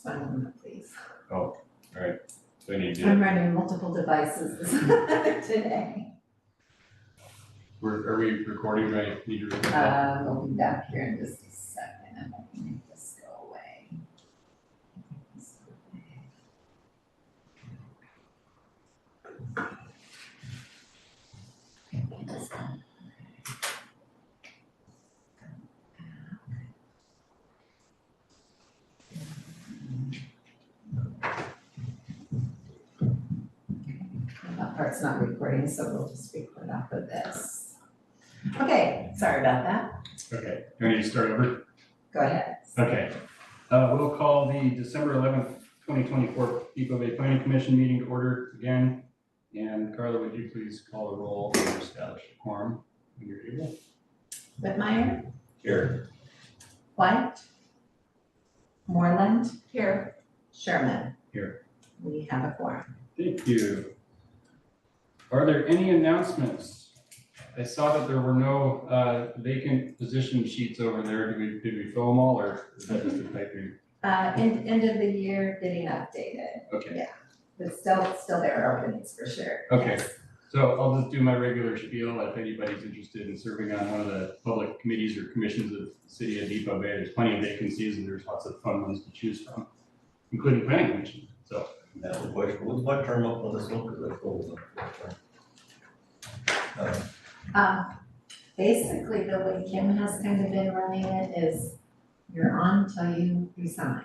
Just one moment, please. Oh, all right. So I need to. I'm running multiple devices today. Are we recording? Do I need to record? We'll be back here in just a second and I can make this go away. That part's not recording, so we'll just record off of this. Okay, sorry about that. Okay, do I need to start over? Go ahead. Okay, we'll call the December 11th, 2024 Depoe Bay Planning Commission meeting to order again. And Carla, would you please call the roll and establish a quorum when you're able? Whitmire? Here. White? Moreland? Here. Sherman? Here. We have a quorum. Thank you. Are there any announcements? I saw that there were no vacant position sheets over there. Did we fill them all, or is that just a typing? End of the year getting updated. Okay. Yeah, but still there are openings for sure. Okay. Yes. So I'll just do my regular spiel. If anybody's interested in serving on one of the public committees or commissions of the city of Depoe Bay, there's plenty of vacancies and there's lots of fun ones to choose from, including planning commission. So That's the question. What's my term up on this one? Because I told them. Basically, the way Kim has kind of been running it is you're on till you resign.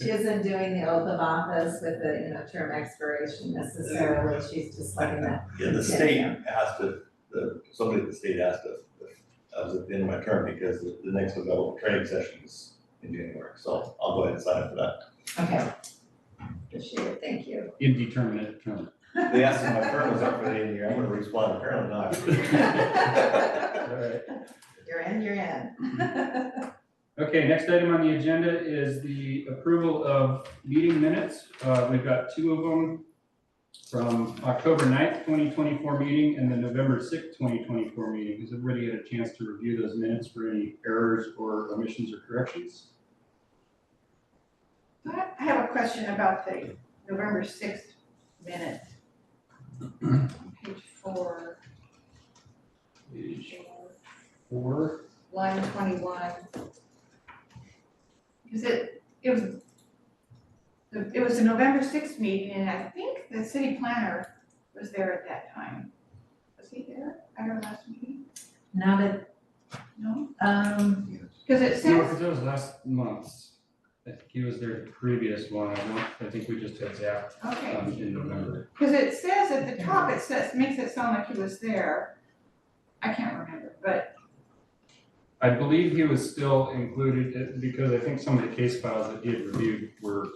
She isn't doing the oath of office with the, term expiration necessarily. She's just letting that. Yeah, the state asked somebody at the state asked if I was at the end of my term because the next available training session is in January. So I'll go ahead and sign up for that. Okay. Appreciate it, thank you. indeterminate term. They asked if my term was up for the end of the year. I'm going to respond, apparently not. All right. You're in. Okay, next item on the agenda is the approval of meeting minutes. We've got two of them from October 9th, 2024 meeting and the November 6th, 2024 meeting. Has everybody had a chance to review those minutes for any errors or omissions or corrections? I have a question about the November 6th minute. Page 4. Page 4. Line 21. Because it was a November 6th meeting, and I think the city planner was there at that time. Was he there at our last meeting? Not at, No? um, Because it No, says, because that was last month's. I think he was there the previous one. I think we just had Zach okay, in November. because it says at the top, makes it sound like he was there. I can't remember, but I believe he was still included because I think some of the case files that he had reviewed were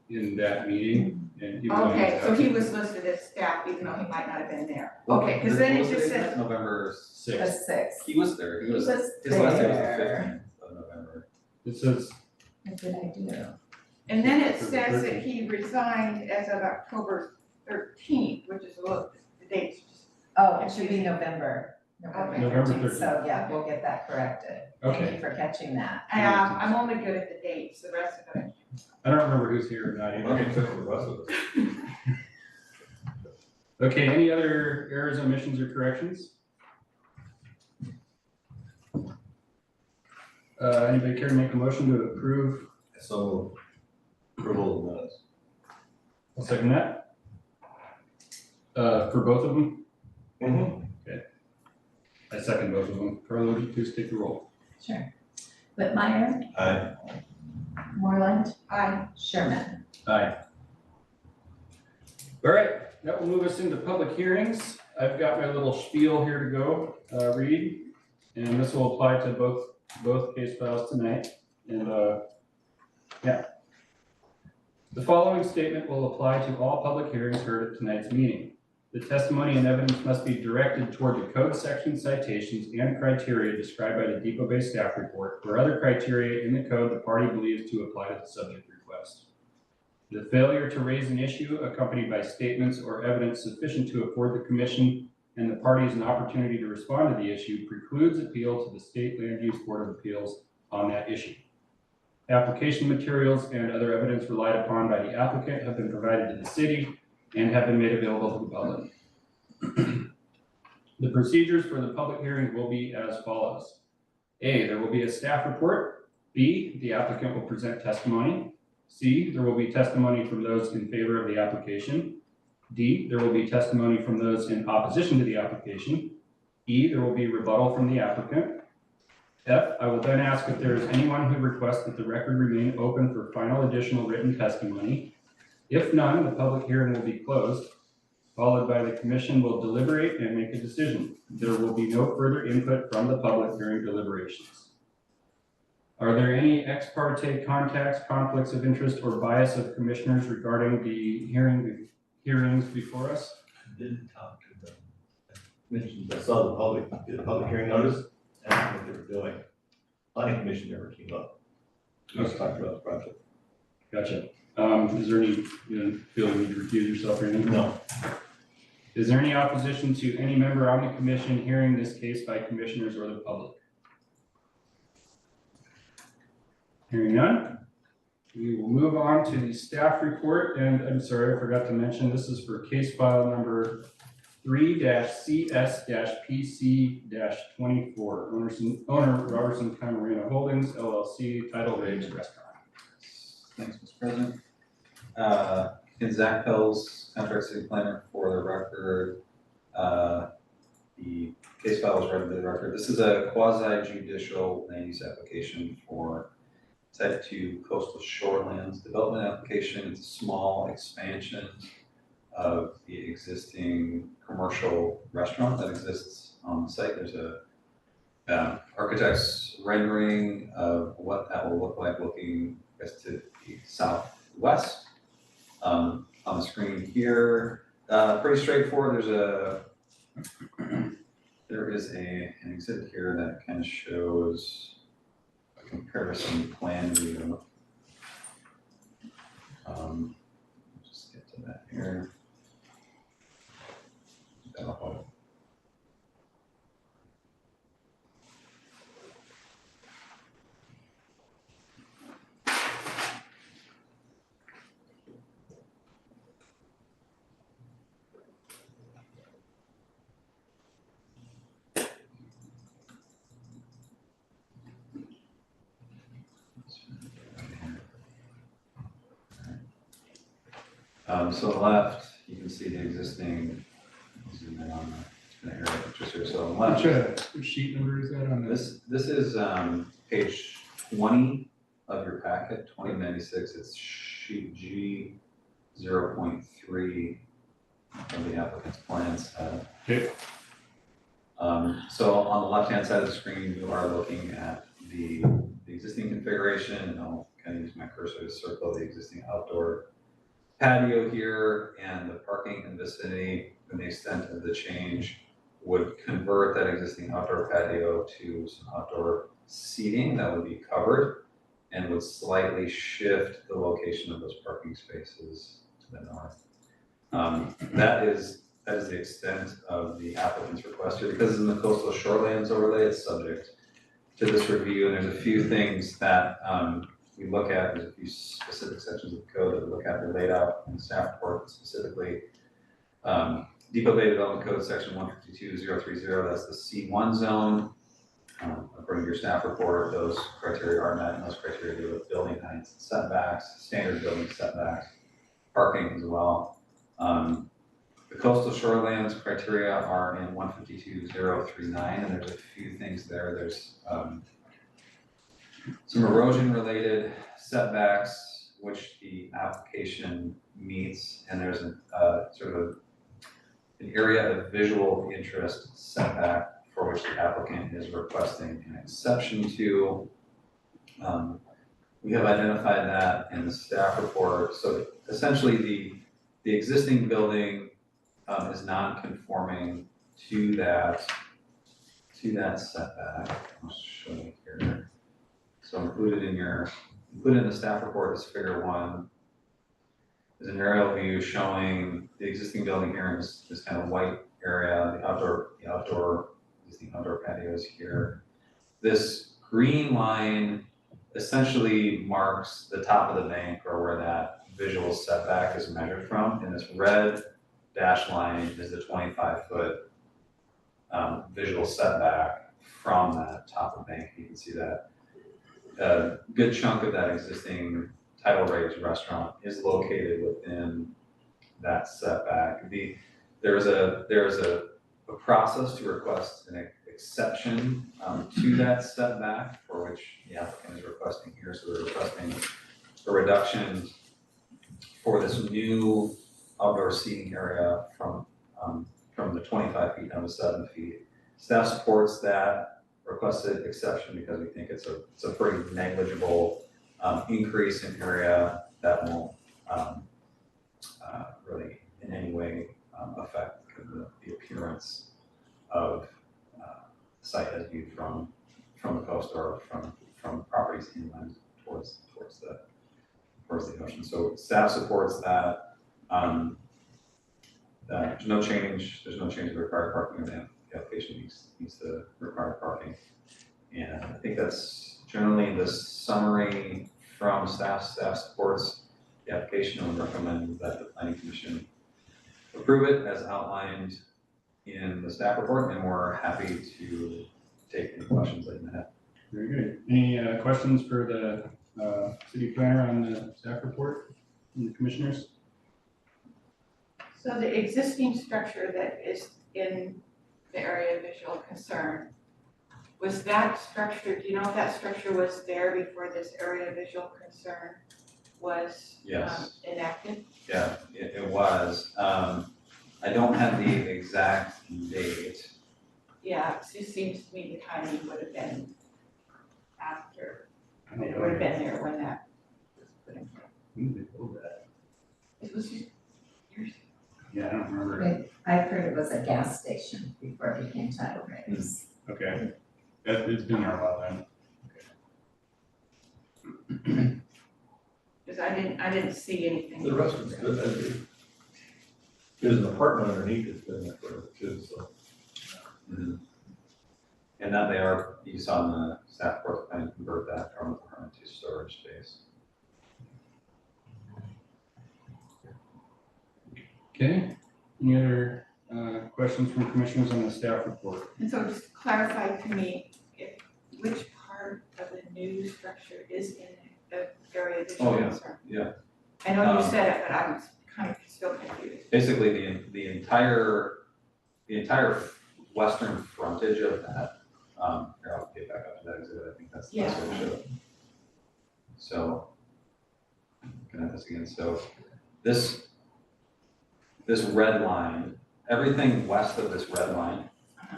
in that meeting. And even though okay, so he absent- was listed as staff, even though he might not have been there. Okay, because then it just says, November the 6th. 6th. He was there. He was, He his last day was the there. 15th of November. It says, What did I do? and then it says that he resigned as of October 13th, which is, well, the date's just, Oh, it should be November. Okay. November 13th. So yeah, we'll get that corrected. Thank Okay. you for catching that. I'm only good at the dates, the rest of it. I don't remember who's here or not Let either. me check the rest of it. Okay, any other errors, omissions, or corrections? Anybody care to make a motion to approve? So approval of minutes. I'll second that. For both of them? I second both of them. Carla, would you please take the roll? Sure. Whitmire, Aye. Moreland, Aye. Sherman. Aye. All right, that will move us into public hearings. I've got my little spiel here to go read, and this will apply to both case files tonight. And yeah. The following statement will apply to all public hearings heard at tonight's meeting. The testimony and evidence must be directed toward the code section citations and criteria described by the Depoe Bay staff report or other criteria in the code the party believes to apply to the subject request. The failure to raise an issue accompanied by statements or evidence sufficient to afford the commission and the parties an opportunity to respond to the issue precludes appeal to the State Land Use Board of Appeals on that issue. Application materials and other evidence relied upon by the applicant have been provided to the city and have been made available to the public. The procedures for the public hearing will be as follows. A, there will be a staff report. B, the applicant will present testimony. C, there will be testimony from those in favor of the application. D, there will be testimony from those in opposition to the application. E, there will be rebuttal from the applicant. F, I will then ask if there is anyone who requests that the record remain open for final additional written testimony. If none, the public hearing will be closed, followed by the commission will deliberate and make a decision. There will be no further input from the public during deliberations. Are there any ex parte contacts, conflicts of interest, or bias of commissioners regarding the hearings before us? I didn't talk to them. I mentioned, I saw the public hearing notice, and what they were doing. Planning commission never came up. Just talked about the project. Gotcha. Is there any, you feel you need to recuse yourself or anything? No. Is there any opposition to any member on the commission hearing this case by commissioners or the public? Hearing none, we will move on to the staff report, and I'm sorry, I forgot to mention, this is for case file number 3-CS-PC-24, owner Robertson Camarena Holdings, LLC, Title Raves Restaurant. Thanks, Mr. President. In Zach Pell's contract city planner for the record, the case file was read into the record. This is a quasi judicial land use application for Type 2 coastal shorelands development application. It's a small expansion of the existing commercial restaurant that exists on the site. There's a architect's rendering of what that will look like looking, I guess, to the southwest. On the screen here, pretty straightforward. There is an exhibit here that kind of shows a comparison plan view. Just get to that here. So on the left, you can see the existing, zoom in on the area pictures here. So on the left, Which sheet number is that on this? this is page 20 of your packet, 2096. It's sheet G 0.3 of the applicant's plan set. Okay. So on the left-hand side of the screen, you are looking at the existing configuration, and I'll kind of use my cursor to circle the existing outdoor patio here, and the parking in the vicinity and the extent of the change would convert that existing outdoor patio to some outdoor seating that would be covered and would slightly shift the location of those parking spaces to the north. That is the extent of the applicant's request here. Because it's in the coastal shorelands overlay, it's subject to this review, and there's a few things that we look at. There's a few specific sections of the code that we look at. They're laid out in the staff report, specifically Depoe Bay Development Code section 152.030, that's the C1 zone. According to your staff report, those criteria are met, and those criteria deal with building heights, setbacks, standard building setbacks, parking as well. The coastal shorelands criteria are in 152.039, and there's a few things there. There's some erosion related setbacks which the application meets, and there's a sort of an area of visual interest setback for which the applicant is requesting an exception to. We have identified that in the staff report. So essentially the existing building is non-conforming to that setback. I'll show you here. So included in the staff report is figure 1. There's an aerial view showing the existing building here in this kind of white area, the outdoor patios here. This green line essentially marks the top of the bank or where that visual setback is measured from, and this red dash line is the 25-foot visual setback from that top of the bank. You can see that a good chunk of that existing title raised restaurant is located within that setback. There's a process to request an exception to that setback, for which the applicant is requesting here. So they're requesting a reduction for this new outdoor seating area from the 25 feet down to 7 feet. Staff supports that requested exception because we think it's a pretty negligible increase in area that won't really in any way affect the appearance of the site as viewed from the coast or from properties inland towards the ocean. So staff supports that. There's no change in the required parking, or the application meets the required parking. And I think that's generally the summary from staff. Staff supports the application and recommend that the planning commission approve it as outlined in the staff report, and we're happy to take any questions that you may have. Very good. Any questions for the city planner on the staff report from the commissioners? So the existing structure that is in the area of visual concern, was that structure, do you know if that structure was there before this area of visual concern was Yes. enacted? Yeah, it was. I don't have the exact date. Yeah, it just seems to me the timing would have been after, I don't it know. would have been there when that was put in. When did they build that? It was just years ago. Yeah, I don't remember. I've heard it was a gas station before it became title race. Okay. It's been there a while then. Because I didn't see anything. The rest of it's good, I think. There's an apartment underneath it's been there forever too, so. And that they are, you saw in the staff report, planning to convert that from apartment to storage space. Okay. Any other questions from commissioners on the staff report? And so just clarify to me, which part of the new structure is in the area of visual Oh, yeah. concern? Yeah. I know you said it, but I'm kind of still confused. Basically, the entire western frontage of that, here, I'll get back up to that exhibit, I think that's the best way to show it. So, can I have this again? So, this red line, everything west of this red line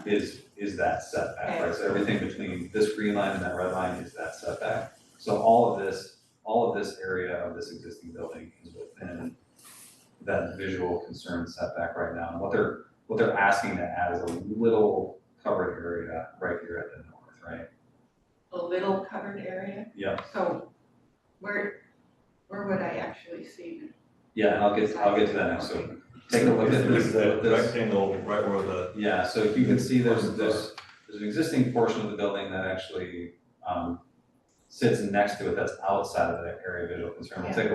is that setback, right? So everything between this green line and that red line is that setback. So all of this area of this existing building is within that visual concern setback right now. And what they're asking to add is a little covered area right here at the north, right? A little covered area? Yeah. So where would I actually see? Yeah, and I'll get to that next. So take a look at this. That rectangle right where the. Yeah, so if you can see, there's an existing portion of the building that actually sits next to it that's outside of that area of visual concern. We'll take a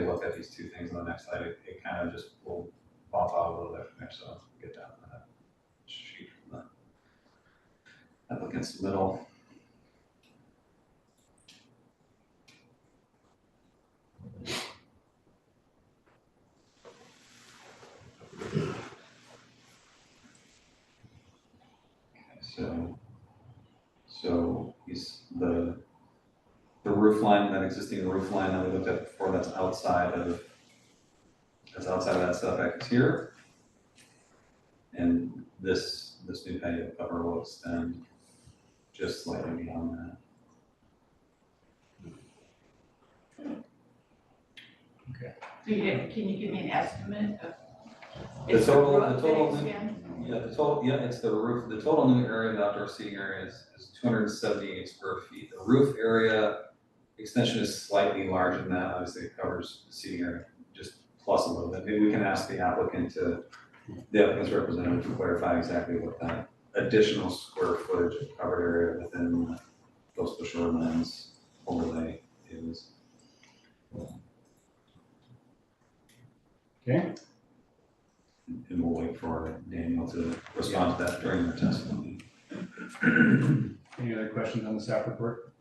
look at these two things on the next slide. It kind of just will pop out a little bit from there, so I'll get down to that sheet from the applicant's middle. So the roof line, that existing roof line that we looked at before, that's outside of that setback is here. And this new patio cover will extend just slightly beyond that. So can you give me an estimate of? The is total- roof the total- that extends? It's the roof. The total new area of the outdoor seating area is 278 square feet. The roof area extension is slightly larger than that. Obviously, it covers the seating area just plus a little bit. Maybe we can ask the applicant to the applicant's representative to clarify exactly what that additional square footage of covered area within the coastal shorelands overlay is. Okay, And we'll wait for Daniel to respond to that during their testimony. any other questions on the staff report?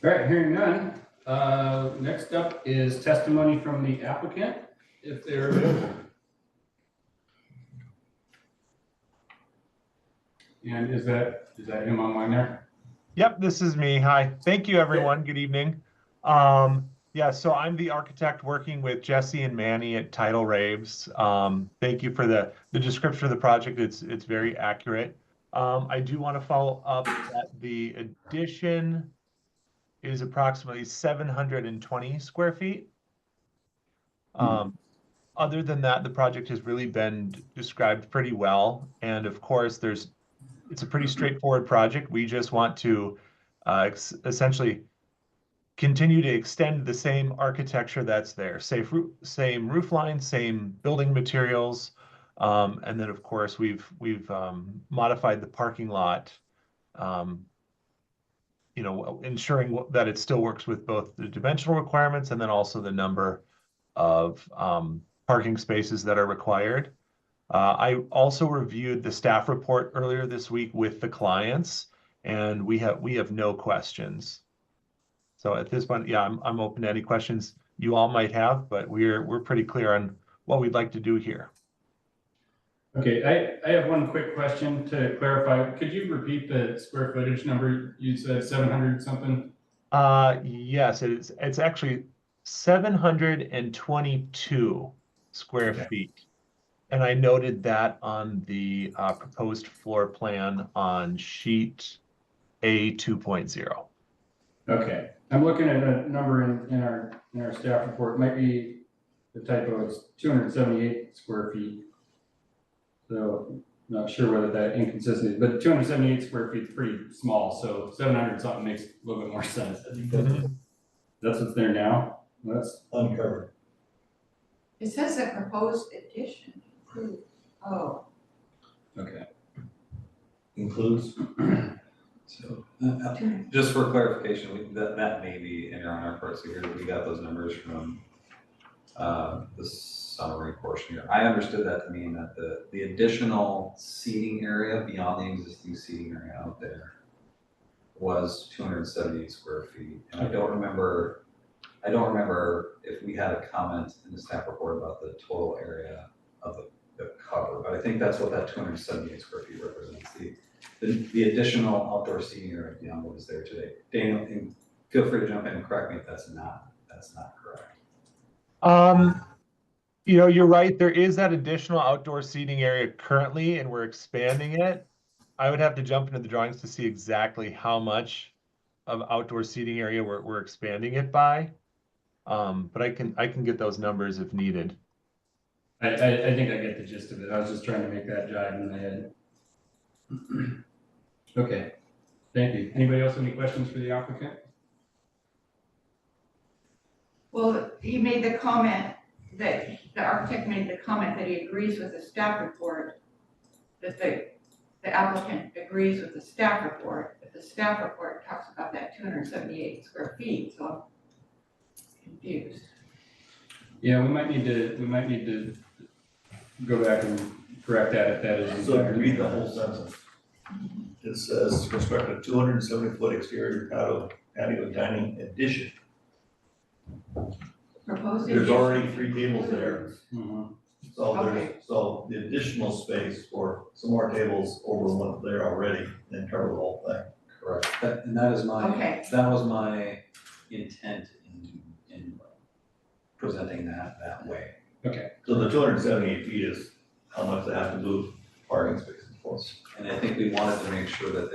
All right, hearing none, next up is testimony from the applicant, if they're available. And is that him online there? Yep, this is me. Hi. Thank you, everyone. Good evening. Yeah, so I'm the architect working with Jesse and Manny at Tidal Raves. Thank you for the description of the project. It's very accurate. I do want to follow up that the addition is approximately 720 square feet. Other than that, the project has really been described pretty well. And of course, it's a pretty straightforward project. We just want to essentially continue to extend the same architecture that's there. Same roof line, same building materials. And then of course, we've modified the parking lot, ensuring that it still works with both the dimensional requirements and then also the number of parking spaces that are required. I also reviewed the staff report earlier this week with the clients, and we have no questions. So at this point, yeah, I'm open to any questions you all might have, but we're pretty clear on what we'd like to do here. Okay, I have one quick question to clarify. Could you repeat the square footage number? You said 700 something? Yes, it's actually 722 square feet. And I noted that on the proposed floor plan on sheet A 2.0. Okay, I'm looking at a number in our staff report. It might be the typo. It's 278 square feet. So not sure whether that inconsistency, but 278 square feet is pretty small. So 700 something makes a little bit more sense. I think that's what's there now. That's Uncovered. It says a proposed addition. Oh, okay. Includes. So just for clarification, that may be in our part. So here we got those numbers from the summary portion here. I understood that to mean that the additional seating area beyond the existing seating area out there was 278 square feet. And I don't remember if we had a comment in the staff report about the total area of the cover, but I think that's what that 278 square feet represents. The additional outdoor seating area beyond what is there today. Daniel, feel free to jump in and correct me if that's not correct. You're right. There is that additional outdoor seating area currently, and we're expanding it. I would have to jump into the drawings to see exactly how much of outdoor seating area we're expanding it by. But I can get those numbers if needed. I think I get the gist of it. I was just trying to make that jive in my head. Okay, thank you. Anybody else have any questions for the applicant? well, he made the comment that, the architect made the comment that he agrees with the staff report, that the applicant agrees with the staff report, but the staff report talks about that 278 square feet, so I'm confused. Yeah, we might need to go back and correct that if that is. So read the whole sentence. It says construct a 270-foot exterior patio dining addition. Proposed There's addition. already 3 tables there. Mhm. So the additional space for some more tables over the one there already, then cover the whole thing. Correct. That was my intent in presenting that way. Okay. So the 278 feet is how much they have to move parking spaces for. And I think we wanted to make sure that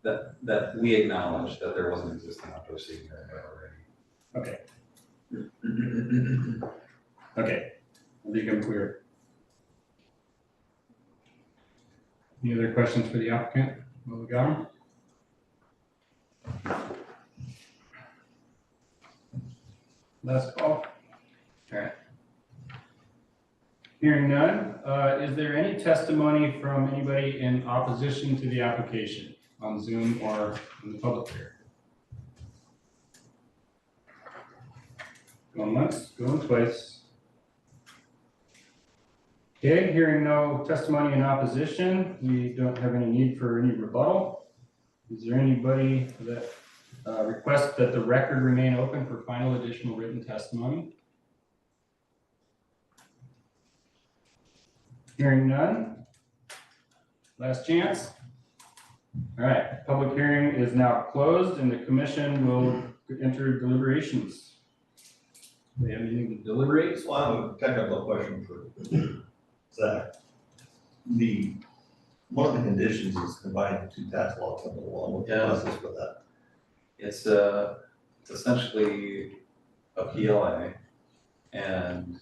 that we acknowledge that there was an existing outdoor seating area already. Okay. Okay, I think I'm clear. Any other questions for the applicant? Well, we got them. Last call. All right. Hearing none, is there any testimony from anybody in opposition to the application on Zoom or in the public here? Going once, going twice. Okay, hearing no testimony in opposition, we don't have any need for any rebuttal. Is there anybody that requests that the record remain open for final additional written testimony? Hearing none. Last chance. All right, public hearing is now closed and the commission will enter deliberations. Do they have anything to deliberate? So I have a technical question for Zach. One of the conditions is combining two tax lots under one. What's the Yeah. process for that? It's essentially a PLA, and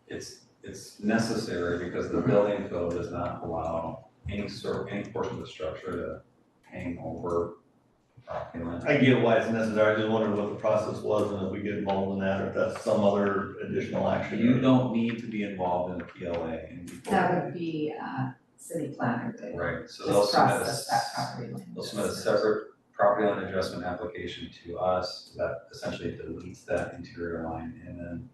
it's necessary because the building code does not allow any portion of the structure to hang over property line. I get why it's necessary, I just wondered what the process was and if we get involved in that, or if that's some other additional action. You don't need to be involved in a PLA That would be, city planner to Right, so they'll just submit process that property line. they'll submit a separate property line adjustment application to us that essentially deletes that interior line, and then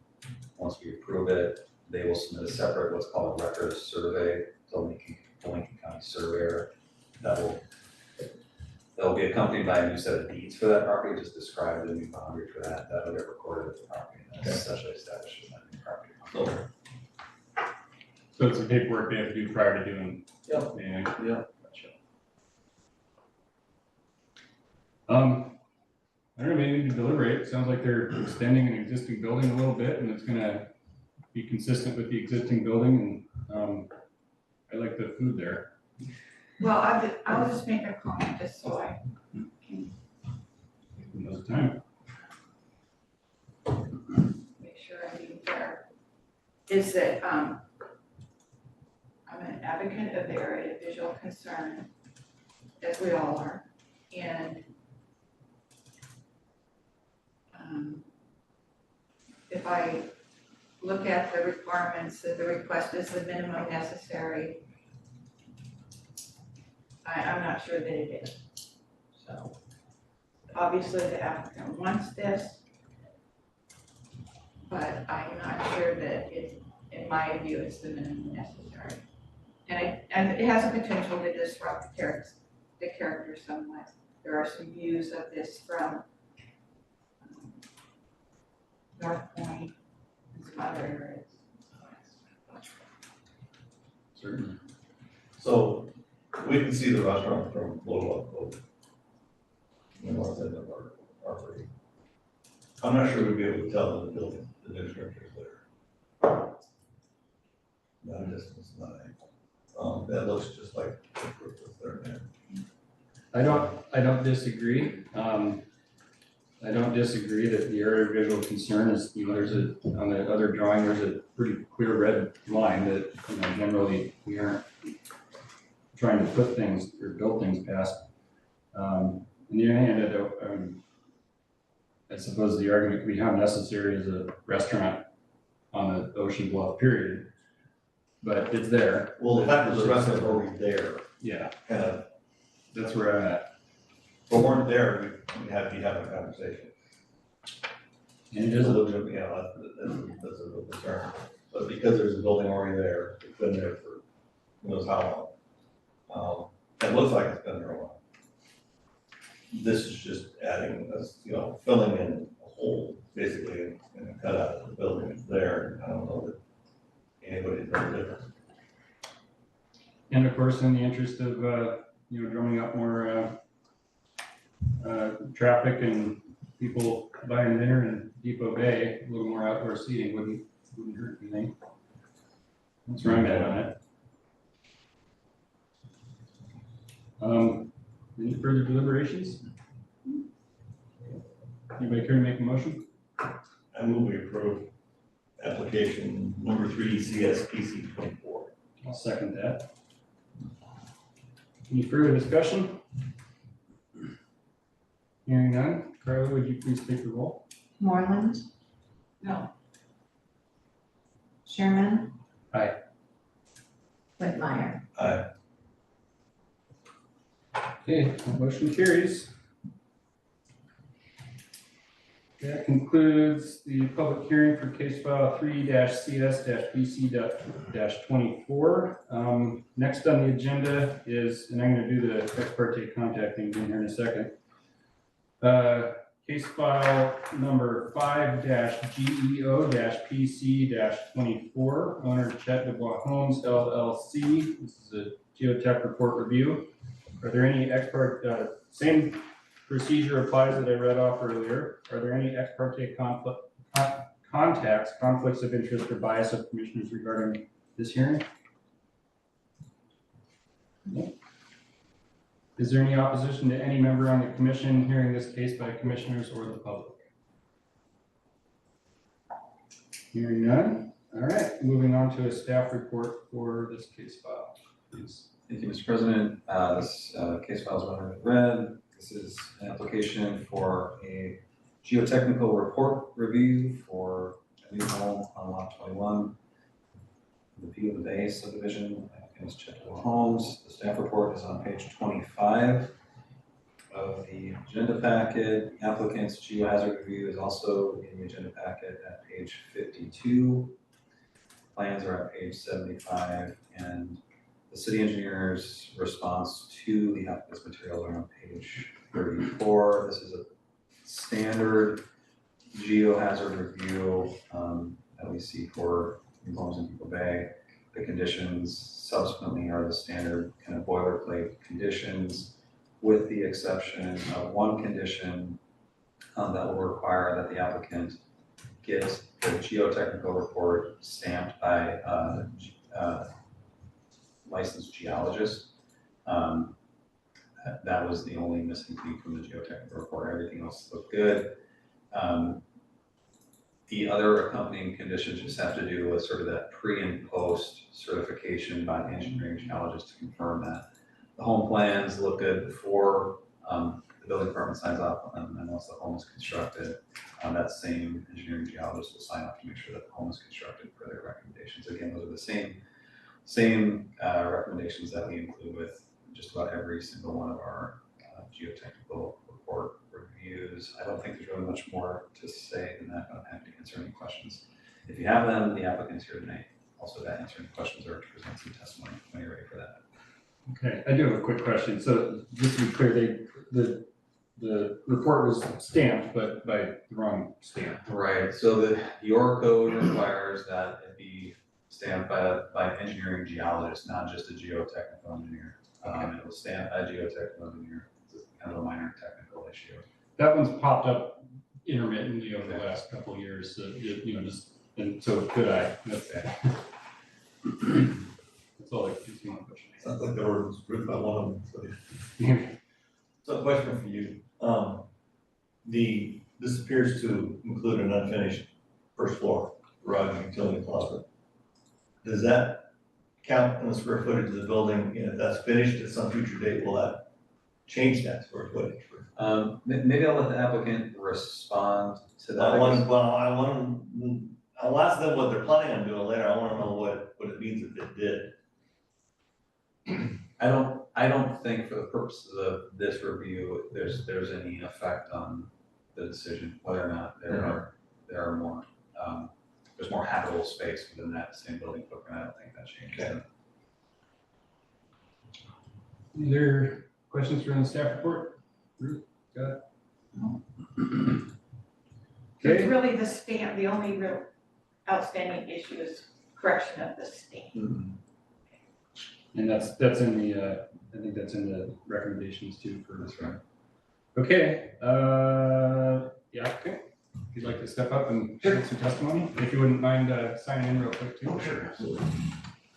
once we approve it, they will submit a separate, what's called a record survey to Lincoln County Surveyor. That'll be accompanied by a new set of deeds for that property, just describe the new boundary for that, that'll get recorded at the property, and that's essentially establishes that new property. So it's the paperwork they have to do prior to doing. Yep. Yeah. Yep. I don't know, maybe we can deliberate. It sounds like they're extending an existing building a little bit and it's gonna be consistent with the existing building and, I like the food there. Well, I'll just make a comment just so I can Another time. make sure I'm being fair. Is that, I'm an advocate of the area of visual concern, as we all are, and if I look at the requirements, that the request is the minimum necessary, I'm not sure that it is. So, obviously the applicant wants this, but I'm not sure that it, in my view, it's the minimum necessary. And it has a potential to disrupt the character somewhat. There are some views of this from North Point and some other areas. Certainly. So we can see the restaurant from Little Rock Road. The north end of our property. I'm not sure we'd be able to tell in the building, the new structure is there. Not a distance, not an angle. That looks just like the roof that's there now. I don't disagree. I don't disagree that the area of visual concern is, you know, on the other drawing, there's a pretty clear red line that, you know, generally we aren't trying to put things or build things past. On the other hand, I suppose the argument could be how necessary is a restaurant on the ocean bluff period, but it's there. Well, the fact that the restaurant's already there, Yeah, kind of, that's where I'm at. if we weren't there, we'd have to be having a conversation. And it is a legitimate, you know, that's a real concern. But because there's a building already there, it's been there for who knows how long. It looks like it's been there a while. This is just adding, you know, filling in a hole, basically, in a cutout of the building that's there. I don't know that anybody's very different. And of course, in the interest of, you know, drumming up more, traffic and people buying dinner in Depoe Bay, a little more outdoor seating wouldn't hurt anything. That's where I'm at on it. Any further deliberations? Anybody care to make a motion? I move we approve application number 3 CSPC 24. I'll second that. Any further discussion? Hearing none, Carla, would you please take the roll? Moreland, No. Sherman. Aye. Whitmire. Aye. Okay, motion carries. That concludes the public hearing for case file 3-CS-BC-24. Next on the agenda is, and I'm going to do the ex parte contacting in here in a second. Case file number 5-GEO-PC-24, owner Chet Depoe Homes LLC. This is a geotech report review. Are there any same procedure applies that I read off earlier. Are there any ex parte conflicts of interest or bias of commissioners regarding this hearing? No. Is there any opposition to any member on the commission hearing this case by commissioners or the public? Hearing none. All right, moving on to a staff report for this case file, please. Thank you, Mr. President. This case file is already read. This is an application for a geotechnical report review for a new home on lot 21. The View of the Bay subdivision, against Chet Depoe Homes. The staff report is on page 25 of the agenda packet. The applicant's geohazard review is also in the agenda packet at page 52. Plans are at page 75, and the city engineer's response to the applicant's materials are on page 34. This is a standard geohazard review that we see for homes in Depoe Bay. The conditions subsequently are the standard kind of boilerplate conditions, with the exception of one condition that will require that the applicant get the geotechnical report stamped by licensed geologist. That was the only missing thing from the geotechnical report. Everything else looked good. The other accompanying conditions just have to do with sort of that pre and post certification by the engineering geologist to confirm that the home plans look good before the building department signs off on them, and once the home is constructed, that same engineering geologist will sign off to make sure that the home is constructed per their recommendations. Again, those are the same recommendations that we include with just about every single one of our geotechnical report reviews. I don't think there's really much more to say than that, but I'm happy to answer any questions. If you have them, the applicant's here tonight also to answer any questions or to present some testimony when you're ready for that. Okay, I do have a quick question. So just to be clear, the report was stamped, but by the wrong stamp. Right, so your code requires that it be stamped by an engineering geologist, not just a geotechnical engineer. It was stamped by a geotechnical engineer. It's kind of a minor technical issue. That one's popped up intermittently over the last couple of years. So, and so could I? Okay. That's all I can see. One question. Sounds like the ordinance was approved by one of them. So a question for you. This appears to include an unfinished first floor garage and utility closet. Does that count in the square footage of the building? And if that's finished at some future date, will that change that square footage? Maybe I'll let the applicant respond to that. I'll ask them what they're planning on doing later. I want to know what it means if it did. I don't think for the purposes of this review, there's any effect on the decision, whether or not there are more, there's more habitable space within that same building footprint. I don't think that changes. Okay. Any other questions from the staff report? Ruth, got it? It's Okay. really the stamp, the only real outstanding issue is correction of the stamp. And that's in the I think that's in the recommendations too for this one. Okay, yeah, okay. If you'd like to step up and share some testimony, if you wouldn't mind signing in real quick too. Oh, sure, absolutely.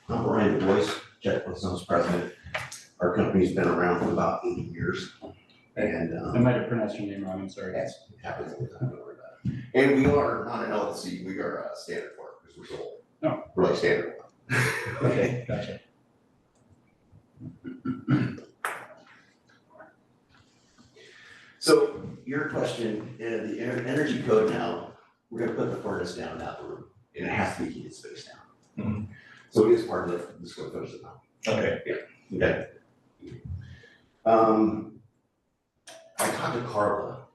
I'm Brian Boyce, Chet Depoe Homes president. Our company's been around for about 80 years. And I might have pronounced your name wrong, I'm sorry. it happens all the time, don't worry about it. And we are not an LLC, we are a standard farm because we're sold. Oh. We're like standard. Okay, gotcha. So your question, the energy code now, we're gonna put the furnace down the room, and it has to be heated space now. Mhm. So it is part of the square footage of the house. Okay. Okay. I talked to Carla,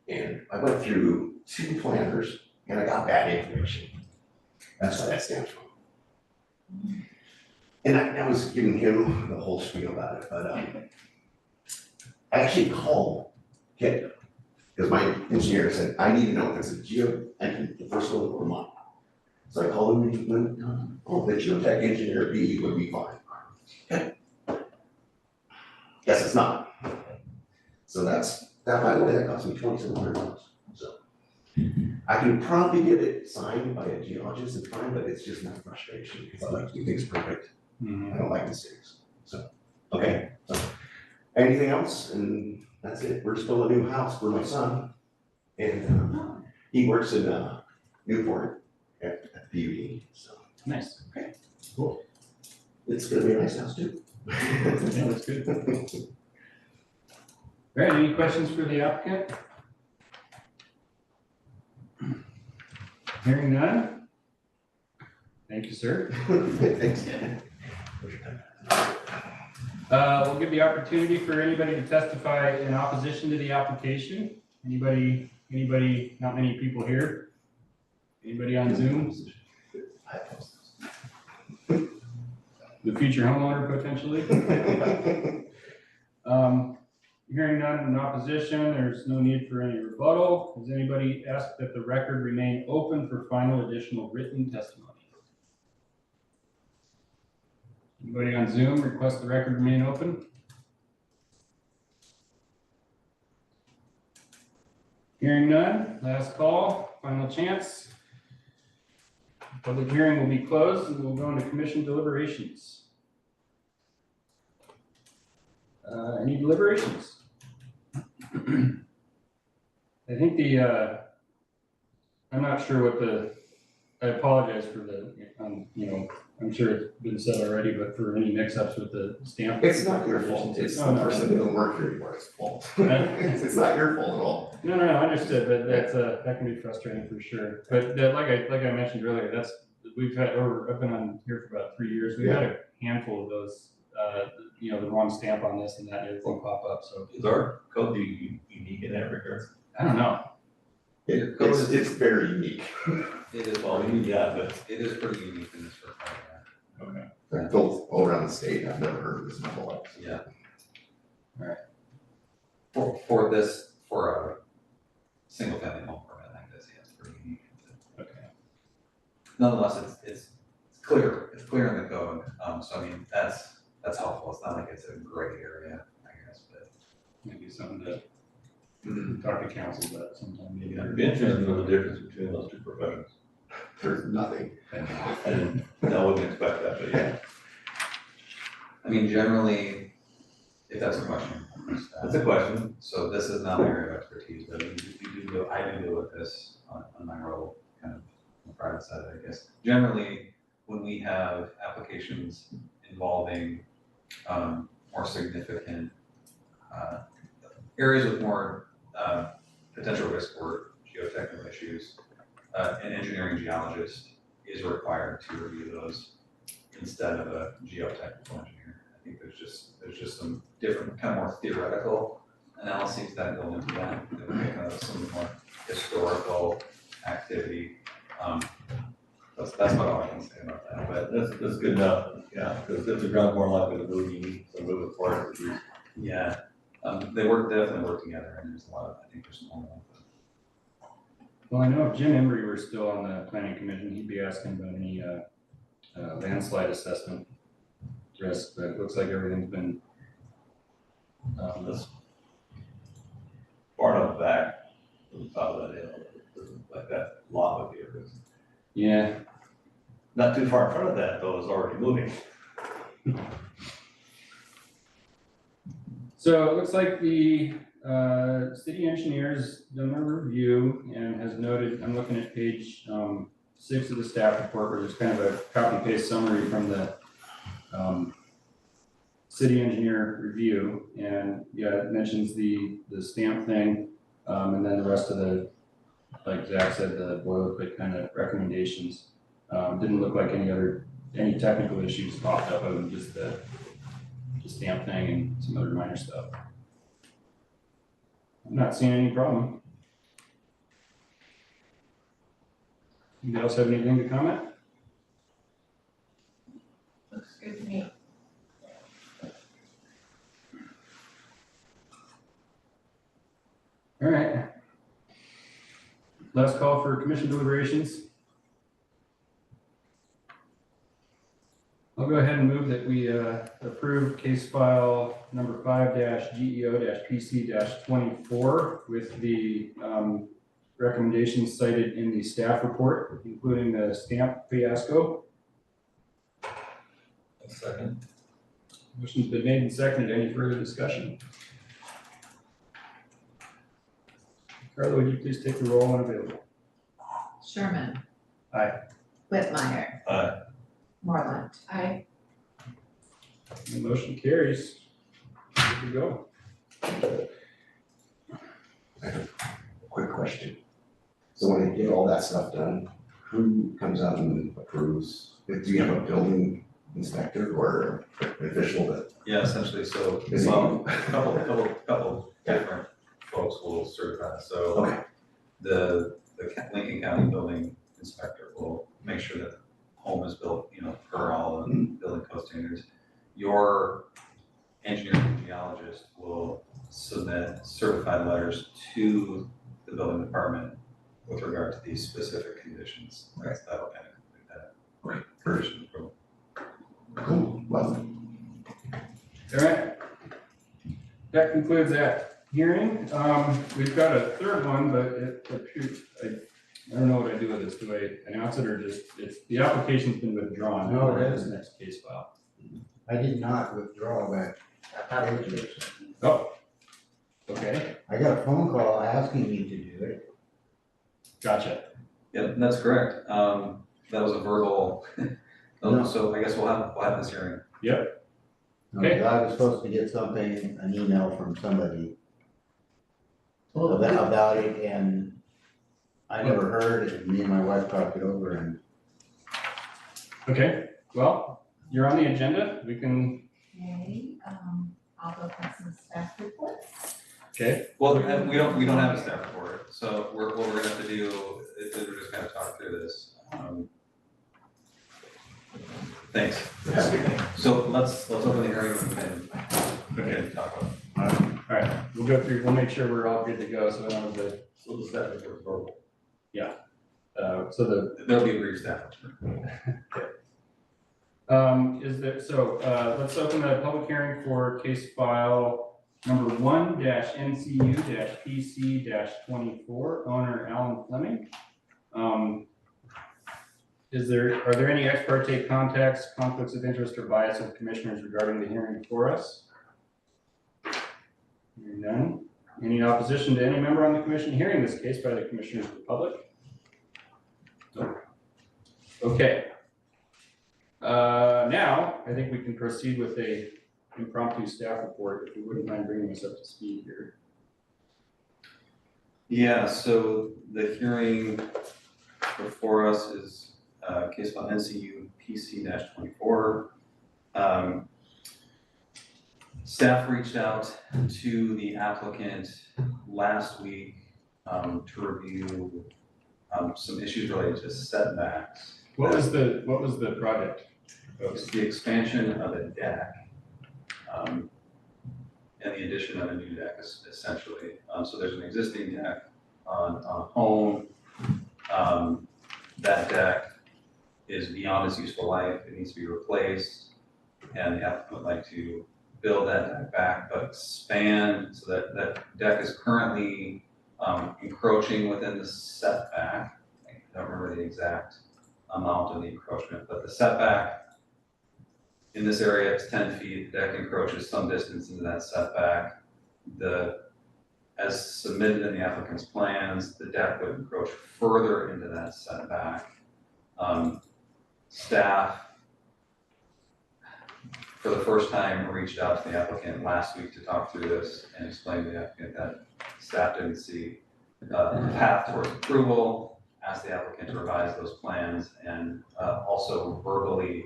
and I went through 2 planners, and I got bad information. That's what that stands for. And I was giving him the whole spiel about it, but I actually called Kit, because my engineer said, I need to know if it's a the first one or mine. So I called him and he went, oh, the geotech engineer B would be fine. Okay. Guess it's not. So that by the way, that cost me $2,700. So I can probably get it signed by a geologist and fine, but it's just my frustration because I like to do things perfect. I don't like mistakes. So, okay. So anything else? And that's it. We're still a new house for my son. And he works in Newport at the PUD. So Nice. cool. It's gonna be a nice house too. Yeah, that's good. All right, any questions for the applicant? Hearing none? Thank you, sir. Thanks. We'll give the opportunity for anybody to testify in opposition to the application. Anybody, not many people here? Anybody on Zoom? The future homeowner potentially? Hearing none in opposition, there's no need for any rebuttal. Does anybody ask that the record remain open for final additional written testimony? Anybody on Zoom request the record remain open? Hearing none, last call, final chance. Public hearing will be closed and we'll go into commission deliberations. Any deliberations? I think I'm not sure what I apologize for I'm sure it's been said already, but for any mix-ups with the stamp. It's not your fault. It's the person who doesn't work here anymore. It's fault. It's not your fault at all. No, understood, but that can be frustrating for sure. But like I mentioned earlier, I've been on here for about 3 years. We've had a handful of those, the wrong stamp on this and that, and everything pop up, so. Is our code unique in that regard? I don't know. It's very unique. It is, Well, but it is pretty unique in this regard, Okay. They're built all around the state. I've never heard of this in my whole life. yeah. Alright. For a single family home permit like this, yeah, it's pretty unique. Okay. Nonetheless, it's clear in the code, so I mean, that's helpful. It's not like it's a gray area, I guess, but. Maybe something to talk to council about sometime, maybe. it'd be interesting to know the difference between those 2 professions. There's nothing. And I wouldn't expect that, but yeah. I mean, generally, if that's a question. That's a question. So this is not my area of expertise, but I do deal with this on my role, kind of on the private side, I guess. Generally, when we have applications involving more significant areas with more potential risk or geotechnical issues, an engineering geologist is required to review those instead of a geotechnical engineer. I think there's just some different, kind of more theoretical analyses that go into that. Kind of some more historical activity. That's what I can say about that. But That's good enough, yeah, because if the ground's more likely to move, you need to move it forward. yeah, they definitely work together, and there's a lot of, I think there's some more. Well, I know if Jim Embry were still on the planning commission, he'd be asking about any landslide assessment risk, but it looks like everything's been That's far enough back from the top of that hill, like that lot would be a risk. yeah. Not too far in front of that, though, is already moving. So it looks like the city engineer's done a review and has noted, I'm looking at page 6 of the staff report, where there's kind of a copy paste summary from the city engineer review, and yeah, it mentions the stamp thing, and then the rest of the, like Zach said, the boilerplate kind of recommendations. Didn't look like any other any technical issues popped up other than just the stamp thing and some other minor stuff. I'm not seeing any problem. Anybody else have anything to comment? Looks good to me. All right. Last call for commission deliberations. I'll go ahead and move that we approve case file number 5-GEO-PC-24 with the recommendations cited in the staff report, including the stamp fiasco. A second. Motion's been made and seconded. Any further discussion? Carla, would you please take the roll when available? Sherman. Aye. Whitmire. Aye. Moreland. I, The motion carries. Good to go. Quick question. So when they get all that stuff done, who comes out and approves? Do you have a building inspector or an official that Yeah, essentially, so, is? well, a couple different folks will certify, so Okay, the Lincoln County Building Inspector will make sure that the home is built, per all the building code standards. Your engineer and geologist will submit certified letters to the building department with regard to these specific conditions. That'll kind of complete that. Right. Condition approval. cool, lovely. All right. That concludes that hearing. We've got a third one, but it appears, I don't know what I do with this. Do I announce it or just, the application's been withdrawn? No, it This isn't. next case file. I did not withdraw, but I thought it was, Oh, okay, I got a phone call asking me to do it. gotcha. Yep, that's correct. That was a verbal, No. so I guess we'll have this hearing. Okay. I was supposed to get something, an email from somebody about it, and I never heard, and me and my wife talked it over, and Okay, well, you're on the agenda. We can, Okay, I'll go through some staff reports. okay, Well, and we don't have a staff report, so what we're gonna have to do is we're just gonna talk through this. Thanks. So let's open the hearing and talk about it. all right, we'll go through, we'll make sure we're all good to go, so I don't have the, So the staff report is verbal. so the, There'll be a brief staff report. is there, so, let's open the public hearing for case file number 1-NCU-PC-24, owner Alan Fleming. Are there any ex parte contacts, conflicts of interest, or bias of commissioners regarding the hearing before us? Hearing none. Any opposition to any member on the commission hearing this case by the commissioners of the public? Nope. Okay. Now, I think we can proceed with a impromptu staff report, if you wouldn't mind bringing us up to speed here. Yeah, so the hearing before us is case file NCU PC-24. Staff reached out to the applicant last week to review some issues related to setbacks. What was the project? It's the expansion of a deck and the addition of a new deck essentially. So there's an existing deck on a home. That deck is beyond its useful life. It needs to be replaced. And the applicant would like to build that deck back, but expand so that that deck is currently encroaching within the setback. I don't remember the exact amount of the encroachment, but the setback in this area is 10 feet. The deck encroaches some distance into that setback. As submitted in the applicant's plans, the deck would encroach further into that setback. Staff, for the first time, reached out to the applicant last week to talk through this and explain to the applicant that staff didn't see a path towards approval, asked the applicant to revise those plans, and also verbally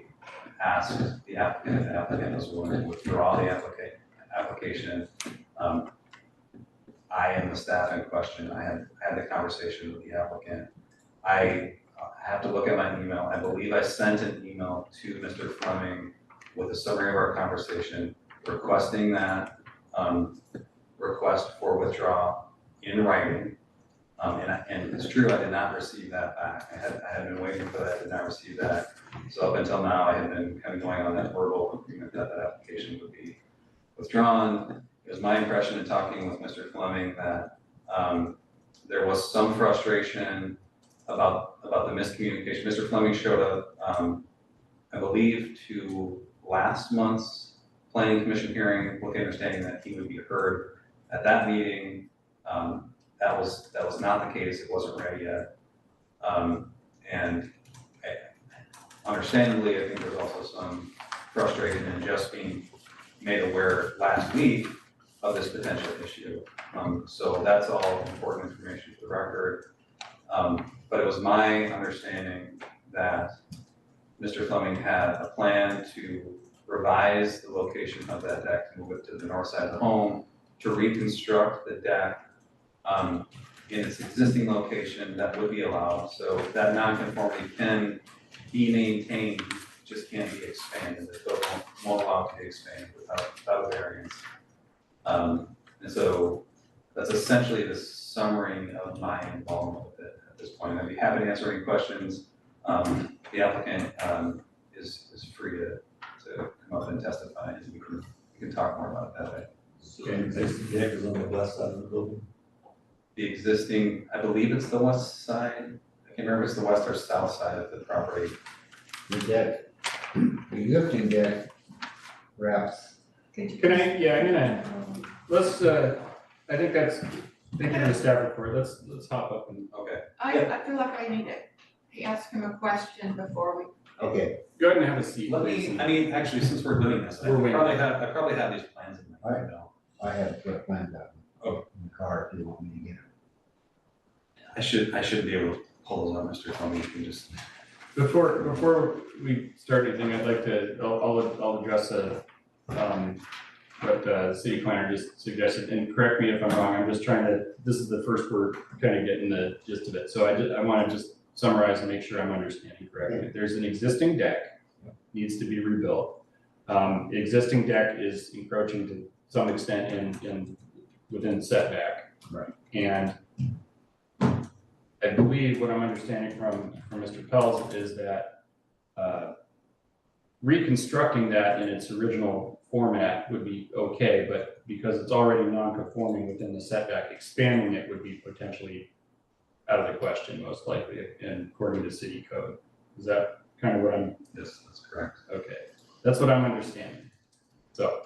asked the applicant, if the applicant was willing to withdraw the application. I am the staff in question. I had the conversation with the applicant. I have to look at my email. I believe I sent an email to Mr. Fleming with a summary of our conversation, requesting that request for withdrawal in writing. And it's true, I did not receive that back. I had been waiting for that, did not receive that. So up until now, I had been kind of going on that verbal agreement that that application would be withdrawn. It was my impression in talking with Mr. Fleming that there was some frustration about the miscommunication. Mr. Fleming showed up, I believe, to last month's planning commission hearing with the understanding that he would be heard at that meeting. That was not the case. It wasn't ready yet. And understandably, I think there's also some frustration in just being made aware last week of this potential issue. So that's all important information for the record. But it was my understanding that Mr. Fleming had a plan to revise the location of that deck, to move it to the north side of the home, to reconstruct the deck in its existing location that would be allowed. So that nonconformity can be maintained, just can't be expanded. The code won't allow it to be expanded without a variance. And so that's essentially the summary of my involvement with it at this point. I'd be happy to answer any questions. The applicant is free to come up and testify, and we can talk more about that way. And this deck is on the west side of the building? The existing, I believe it's the west side. I can't remember if it's the west or south side of the property. The deck, the existing deck wraps. Could you? Can I, yeah, I'm gonna, let's, I think that's, thank you for the staff report. Let's hop up and, Okay. I feel like I need to ask him a question before we. Okay, go ahead and have a seat. Let please. me, I mean, actually, since we're doing this, I We're waiting. probably have these plans in my email. I have put plans out Oh. in the car if you want me to get them. I should be able to pull those out, Mr. Fleming. You can just. Before we start anything, I'd like to, I'll address what the city planner just suggested, and correct me if I'm wrong, I'm just trying to, this is the first we're kind of getting the gist of it, so I want to just summarize and make sure I'm understanding correctly. There's an existing deck, needs to be rebuilt. The existing deck is encroaching to some extent within setback. Right. And I believe what I'm understanding from Mr. Pels is that reconstructing that in its original format would be okay, but because it's already non-conforming within the setback, expanding it would be potentially out of the question, most likely, and according to city code. Is that kind of what I'm? Yes, that's correct. Okay, that's what I'm understanding. So.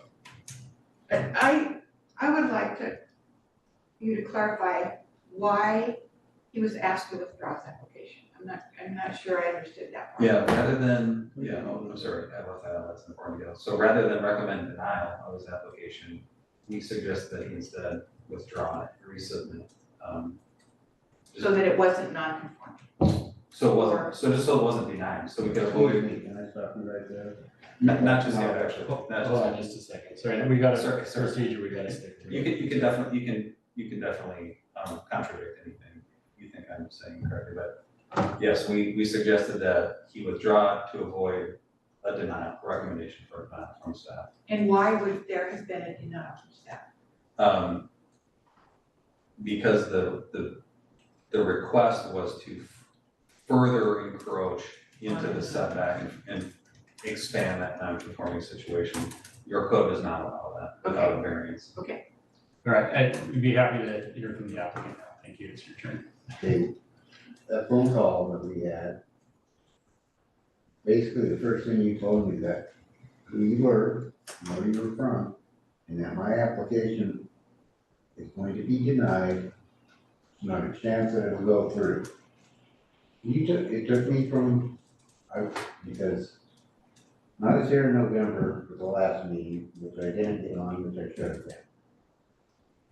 I would like you to clarify why he was asked to withdraw his application. I'm not sure I understood that part. Yeah, rather than, I'm sorry, I left that out, that's important to go. So rather than recommend denial of his application, we suggest that he instead withdraw it, resubmit. So that it wasn't non-conforming. So it wasn't, so just so it wasn't denied, so we could avoid, Can I stop you right there? not just yet, actually, not just Hold on just a second. Sorry, we got a Sorry. procedure we gotta stick to. You can definitely contradict anything you think I'm saying correctly, but yes, we suggested that he withdraw to avoid a denial, recommendation for a denial from staff. And why would there have been a denial from staff? Because the request was to further encroach into the setback and expand that non-conforming situation. Your code does not allow that without a variance. All right, I'd be happy to hear from the applicant now. Thank you, it's your turn. Okay, that phone call that we had, basically the first thing you told me that who you were, where you were from, and that my application is going to be denied, not a chance that it will go through. It took me from, because I was here in November for the last meeting, which I didn't get on, which I should have been.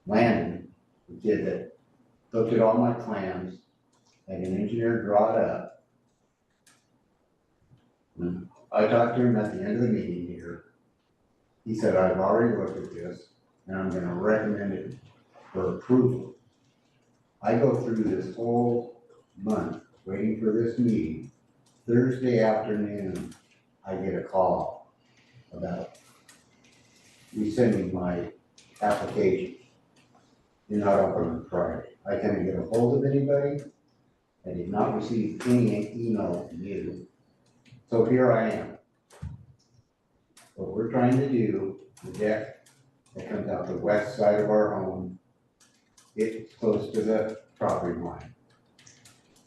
Landon, who did that, looked at all my plans, had an engineer draw it up. I talked to him at the end of the meeting here. He said, I've already looked at this and I'm gonna recommend it for approval. I go through this whole month waiting for this meeting. Thursday afternoon, I get a call about rescinding my application. You're not open on Friday. I can't get a hold of anybody. I did not receive any email from you. So here I am. What we're trying to do, the deck that comes out the west side of our home, it's close to the property line.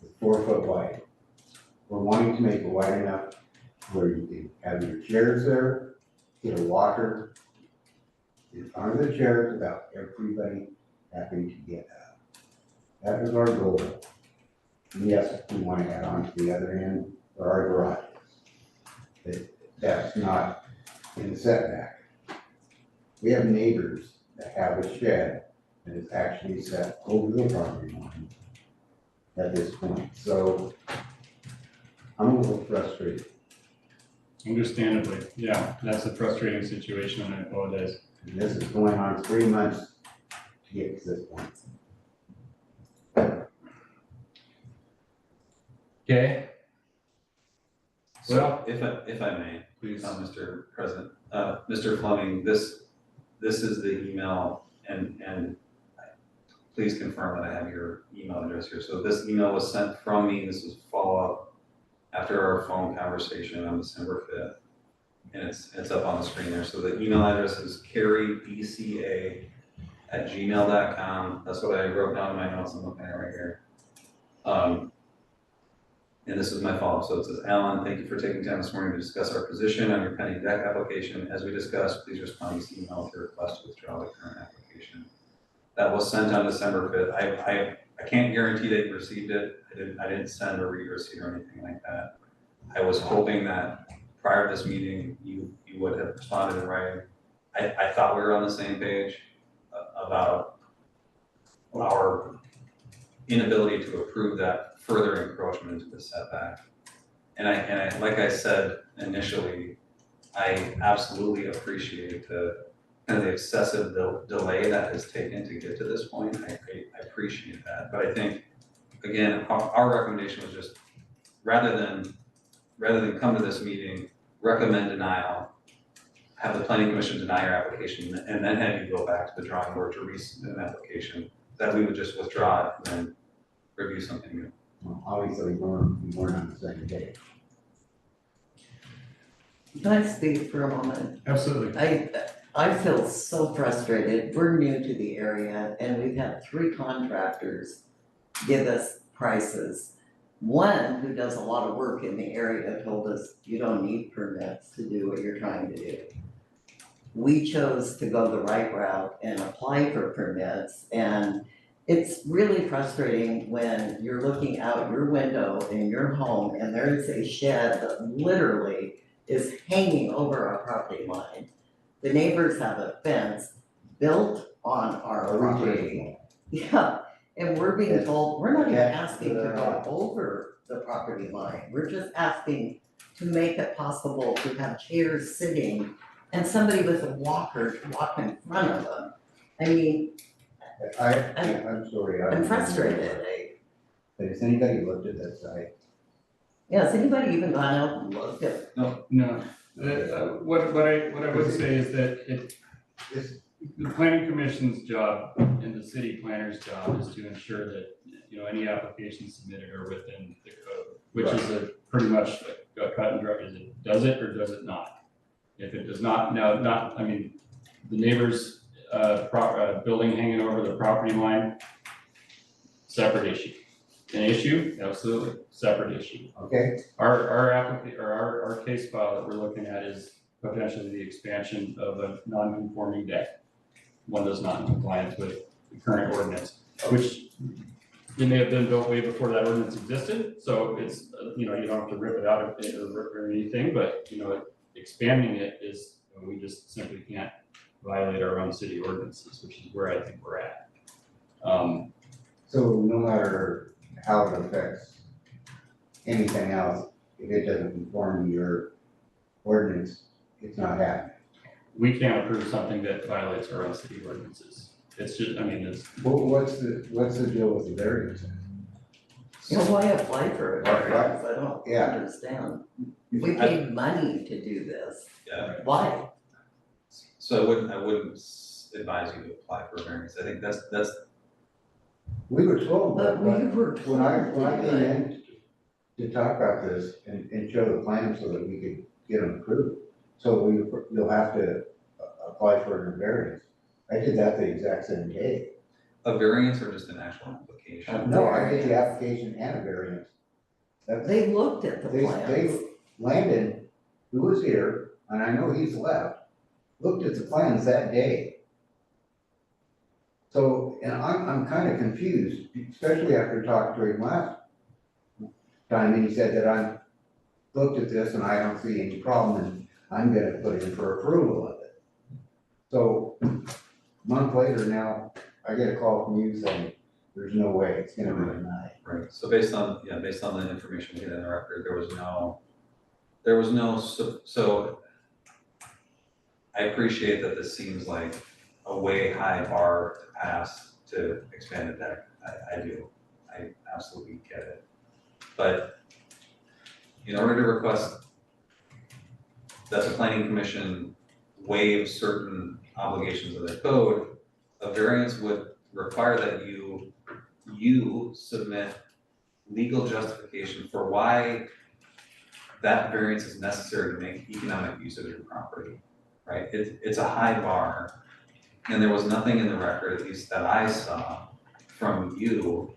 It's 4 foot wide. We're wanting to make it wide enough where you can have your chairs there, get a walker in front of the chairs without everybody having to get up. That is our goal. And yes, we want to add on to the other end for our garages. That's not in the setback. We have neighbors that have a shed that is actually set over the property line at this point. So I'm a little frustrated. Understandably, yeah, that's a frustrating situation, and I apologize. And this is going on 3 months to get to this point. Okay. So if I may, Please. Mr. President, Mr. Fleming, this is the email and please confirm that I have your email address here. So this email was sent from me. This is follow-up after our phone conversation on December 5th. And it's up on the screen there. So the email address is carriebca@gmail.com. That's what I wrote down in my notes. I'm looking at right here. And this is my follow-up. So it says, Alan, thank you for taking time this morning to discuss our position on your pending deck application. As we discussed, please respond to this email with your request to withdraw the current application. That was sent on December 5th. I can't guarantee that you received it. I didn't send a read receipt or anything like that. I was hoping that prior to this meeting, you would have responded in writing. I thought we were on the same page about our inability to approve that further encroachment into the setback. And I, like I said initially, I absolutely appreciate the kind of the excessive delay that has taken to get to this point. I appreciate that, but I think, again, our recommendation was just, rather than come to this meeting, recommend denial, have the planning commission deny your application, and then have you go back to the drawing board to resubmit an application, that we would just withdraw it and then review something new. Well, obviously, we weren't on the same page. Can I speak for a moment? Absolutely. I feel so frustrated. We're new to the area and we've had 3 contractors give us prices. One who does a lot of work in the area told us you don't need permits to do what you're trying to do. We chose to go the right route and apply for permits, and it's really frustrating when you're looking out your window in your home and there is a shed that literally is hanging over our property line. The neighbors have a fence built on our property. Yeah, and we're being told, we're not even asking to go over the property line. We're just asking to make it possible to have chairs sitting and somebody with a walker to walk in front of them. I mean, I'm sorry. I'm frustrated. But has anybody looked at that site? Yeah, has anybody even gone out and looked at? No. What I would say is that the planning commission's job and the city planner's job is to ensure that, any applications submitted are within the code, which is a pretty much a cut and dry. Does it or does it not? If it does not, the neighbor's building hanging over the property line, separate issue. An issue, absolutely, separate issue. Okay. Our case file that we're looking at is potentially the expansion of a non-conforming deck. One that's not in compliance with the current ordinance, which it may have been built way before that ordinance existed, so it's, you don't have to rip it out or anything, but, expanding it is, we just simply can't violate our own city ordinances, which is where I think we're at. So no matter how it affects anything else, if it doesn't conform to your ordinance, it's not happening. We can't approve something that violates our own city ordinances. It's just, I mean, it's, What's the deal with the variance? You know, why apply for it? Right. I don't Yeah. understand. We paid money to do this. Yeah, Why? so I wouldn't advise you to apply for a variance. I think that's, We were told, But but we were told when I to do came it. in to talk about this and show the plan so that we could get them approved, so you'll have to apply for a variance. I did that the exact same day. a variance or just an actual application. No, I did the application and a variance. That's, They looked at the plans. Landon, who was here, and I know he's left, looked at the plans that day. So, and I'm kind of confused, especially after talking to him last time, and he said that I looked at this and I don't see any problem, and I'm gonna put in for approval of it. So, a month later now, I get a call from you saying, there's no way it's gonna be denied. Right, so based on the information we had in the record, there was no, so I appreciate that this seems like a way high bar to pass to expand a deck. I do, I absolutely get it. But in order to request that the planning commission waive certain obligations of the code, a variance would require that you submit legal justification for why that variance is necessary to make economic use of your property, right? It's a high bar, and there was nothing in the record, at least that I saw from you,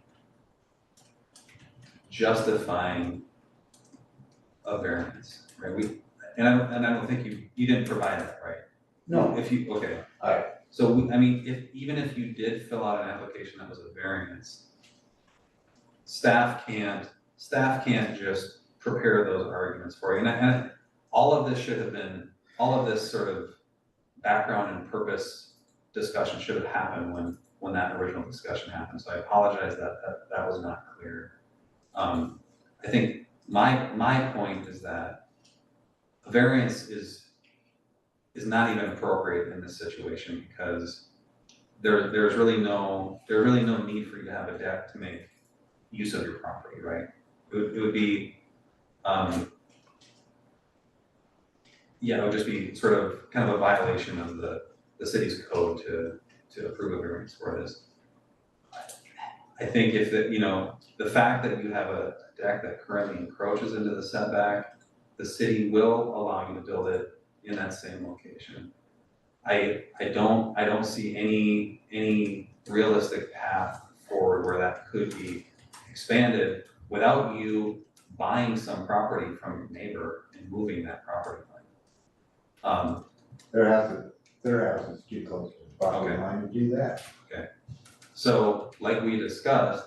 justifying a variance, right? And I don't think you didn't provide that, right? No. If you, okay. Alright. So, I mean, even if you did fill out an application that was a variance, staff can't just prepare those arguments for you. And all of this sort of background and purpose discussion should have happened when that original discussion happened. So I apologize that was not clear. I think my point is that a variance is not even appropriate in this situation because there's really no need for you to have a deck to make use of your property, right? It would be, it would just be sort of kind of a violation of the city's code to approve a variance for this. I think if the fact that you have a deck that currently encroaches into the setback, the city will allow you to build it in that same location. I don't see any realistic path forward where that could be expanded without you buying some property from your neighbor and moving that property line. Their house is too close to the property line to do that. So like we discussed,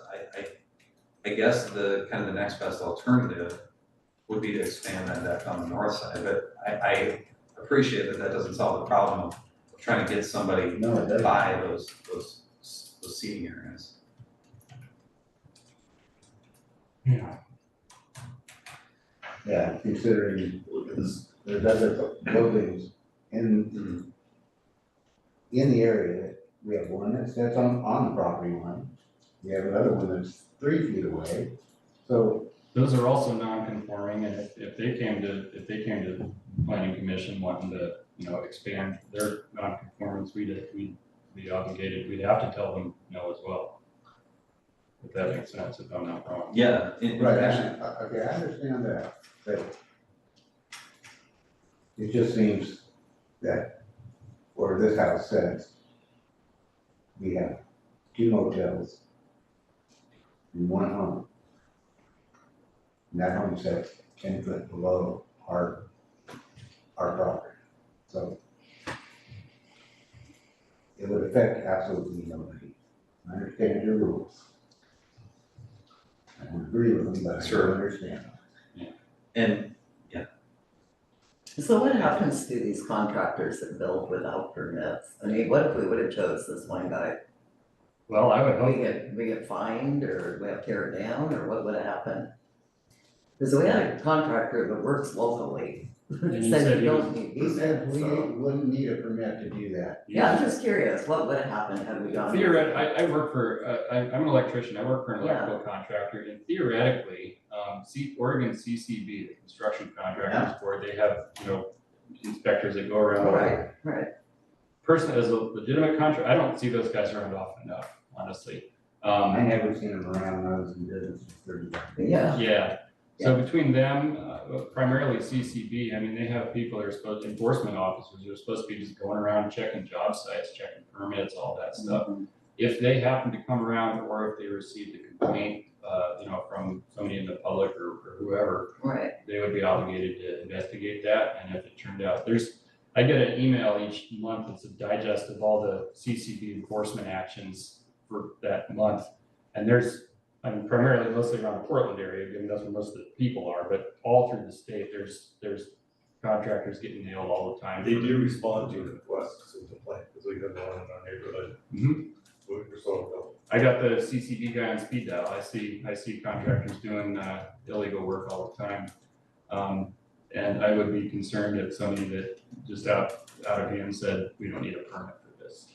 I guess the kind of the next best alternative would be to expand that deck on the north side, but I appreciate that doesn't solve the problem of trying to get somebody No, it to doesn't. buy those seating areas. yeah. Yeah, considering there's other buildings in the area. We have one that's on the property line. We have another one that's 3 feet away. So, Those are also non-conforming, and if they came to planning commission wanting to, expand their non-conformance, we'd be obligated, we'd have to tell them no as well. If that makes sense, if I'm not wrong. Yeah, right, actually, okay, I understand that, but it just seems that where this house sits, we have 2 motels and 1 home. And that home sits 10 foot below our property. So it would affect absolutely nobody. I understand your rules. I don't agree with them, but I Sure. do understand them. and So what happens to these contractors that build without permits? I mean, what if we would have chose this one guy? Well, I would hope, We get fined, or we have to tear it down, or what would happen? Because we had a contractor that works locally, And he Said said you he don't was, need He visas, said we so. wouldn't need a permit to do that. Yeah, I'm just curious, what would have happened had we gone? I work for, I'm an electrician, I work for an electrical contractor, and theoretically, Oregon CCB, the Construction Contractors Board, they have, inspectors that go around. Right. Person, as a legitimate contractor, I don't see those guys around often enough, honestly. I never seen him around when I was in business for 30 years. Yeah. Yeah, so between them, primarily CCB, I mean, they have people that are enforcement officers, who are supposed to be just going around checking job sites, checking permits, all that stuff. If they happen to come around, or if they received a complaint, from somebody in the public or whoever, Right. they would be obligated to investigate that, and if it turned out, I get an email each month, it's a digest of all the CCB enforcement actions for that month, and I'm primarily mostly around the Portland area, given that's where most of the people are, but all through the state, there's contractors getting nailed all the time. They do respond to requests to complain, because we have one in our neighborhood. We're so ago. I got the CCB guy on speed dial. I see contractors doing illegal work all the time. And I would be concerned if somebody that just out of hand said, we don't need a permit for this.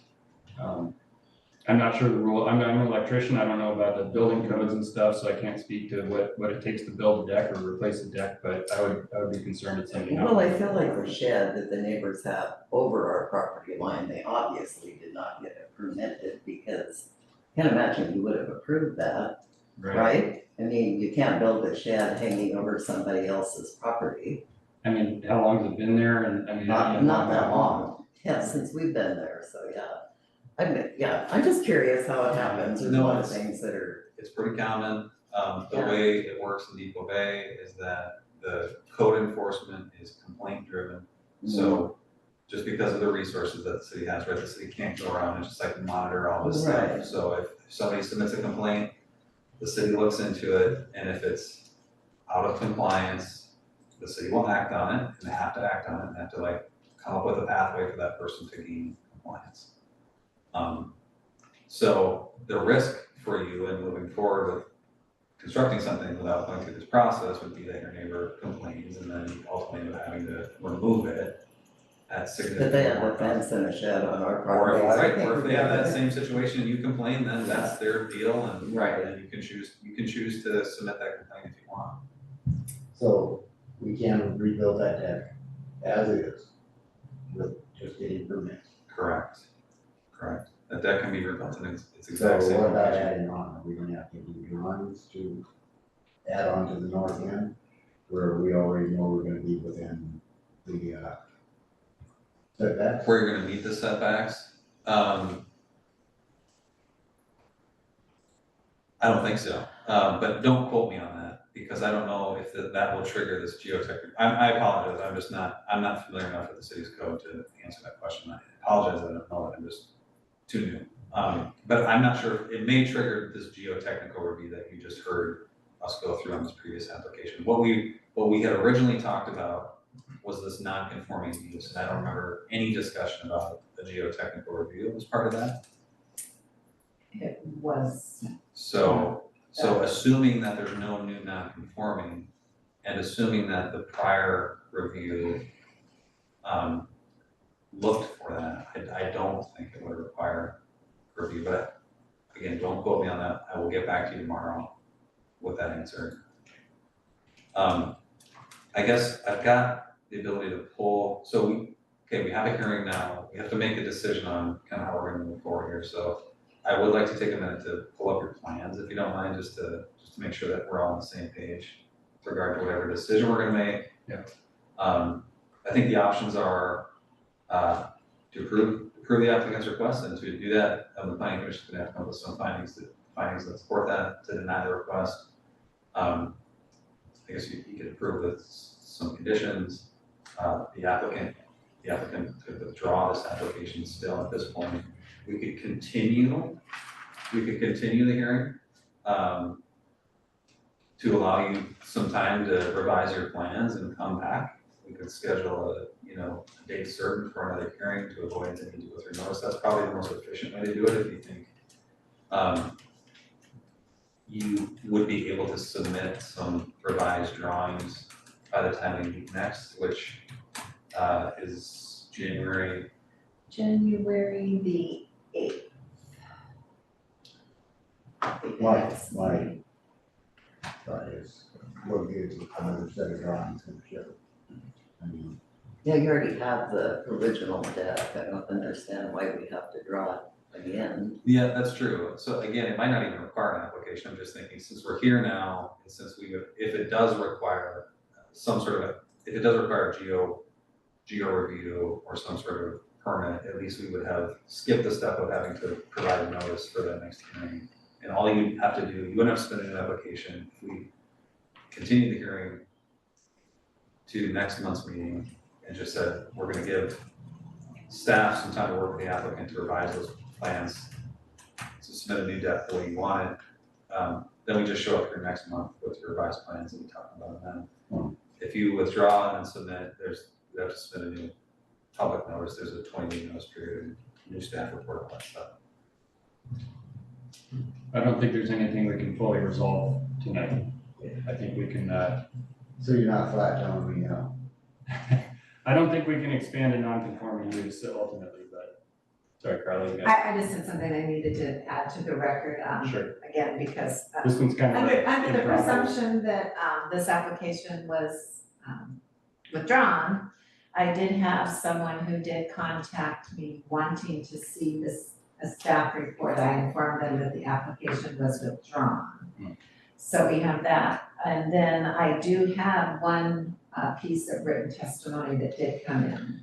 I'm not sure the rule, I'm an electrician, I don't know about the building codes and stuff, so I can't speak to what it takes to build a deck or replace a deck, but I would be concerned if somebody. Well, I feel like the shed that the neighbors have over our property line, they obviously did not get it permitted, because I can't imagine you would have approved that, right? I mean, you can't build a shed hanging over somebody else's property. I mean, how long has it been there? And I mean. Not that long, yeah, since we've been there, so yeah. I'm just curious how it happens, there's a lot of things that are. It's pretty common. The way it works in Depoe Bay is that the code enforcement is complaint driven. So just because of the resources that the city has, right, the city can't go around and just like monitor all this stuff. So if somebody submits a complaint, the city looks into it, and if it's out of compliance, the city will act on it, and they have to act on it, and have to like come up with a pathway for that person to gain compliance. So the risk for you in moving forward with constructing something without going through this process would be that your neighbor complains, and then you ultimately end up having to remove it at significant. But they have a fence and a shed on our Or property. or if they have that same situation and you complain, then that's their deal, and Right. then you can choose to submit that complaint if you want. So we can rebuild that deck as is with just getting permits. Correct. That deck can be rebuilt in its So exact same what about location. adding on? Are we gonna have to do drawings to add on to the north end? Where we already know we're gonna be within the setbacks? Where you're gonna meet the setbacks, I don't think so, but don't quote me on that, because I don't know if that will trigger this geotech. I apologize, I'm not familiar enough with the city's code to answer that question. I apologize, I don't know it, I'm just too new. But I'm not sure, it may trigger this geotechnical review that you just heard us go through on this previous application. What we had originally talked about was this non-conforming use, and I don't remember any discussion about the geotechnical review as part of that. It was. So assuming that there's no new non-conforming, and assuming that the prior review looked for that, I don't think it would require review, but again, don't quote me on that. I will get back to you tomorrow with that answer. I guess I've got the ability to pull, we have a hearing now. We have to make a decision on kind of how we're gonna move forward here. So I would like to take a minute to pull up your plans, if you don't mind, just to make sure that we're all on the same page with regard to whatever decision we're gonna make. Yeah. I think the options are to approve the applicant's request, and to do that, the planning commission is gonna have to come up with some findings that support that, to deny the request. I guess you could approve with some conditions. The applicant could withdraw this application still at this point. We could continue the hearing, to allow you some time to revise your plans and come back. We could schedule a date certain for another hearing to avoid the need to go through notice. That's probably the most efficient way to do it, if you think you would be able to submit some revised drawings by the time we meet next, which is January. January the 8th. My thought is, what gives another set of drawings gonna show? I mean, Yeah, you already have the original deck, I don't understand why we have to draw it again. Yeah, that's true. So again, it might not even require an application. I'm just thinking, since we're here now, and since if it does require if it does require geo review or some sort of permit, at least we would have skipped the step of having to provide a notice for that next hearing. And all you have to do, you wouldn't have to submit an application. If we continue the hearing to next month's meeting and just said, we're gonna give staff some time to work with the applicant to revise those plans, to submit a new deck the way you want it, then we just show up here next month with your revised plans and we talk about them then. If you withdraw and then submit, you have to submit a new public notice, there's a 20-day notice period, new staff report, all that stuff. I don't think there's anything we can fully resolve tonight. I think we can, so you're not flat telling me no? I don't think we can expand a non-conforming use ultimately, but, sorry, Carly, you got. I just had something I needed to add to the record, Sure. again, because This one's kind of. under the improper. presumption that, this application was, withdrawn, I did have someone who did contact me wanting to see a staff report. I informed them that the application was withdrawn. So we have that, and then I do have one, piece of written testimony that did come in.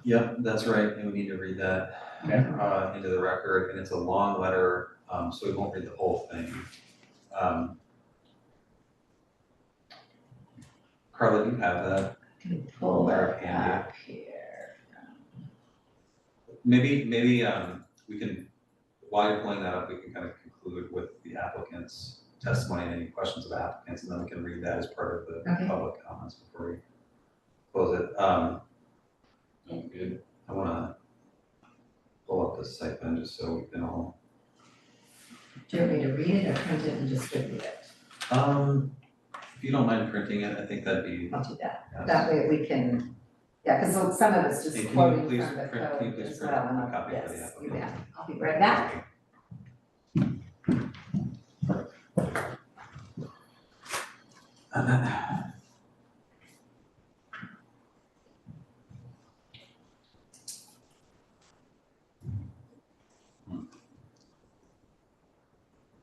Yep, that's right, and we need to read that into the record, and it's a long letter, so we won't read the whole thing. Carla, do you have that? Can pull Letter it handy. up here. Maybe we can, while you're pulling that up, we can kind of conclude with the applicant's testimony and any questions of applicants, and then we can read that as part of the Okay. public comments before we close it. Sounds good. I wanna pull up this site plan just so we can all. Do you want me to read it or print it and distribute it? If you don't mind printing it, I think that'd be. I'll do that. Yes. That way we can, yeah, because some of it's just Hey, can you quoting please from the print- can you code please as print well. a And I'll- copy for the yes, you applicant? bet. I'll be right back.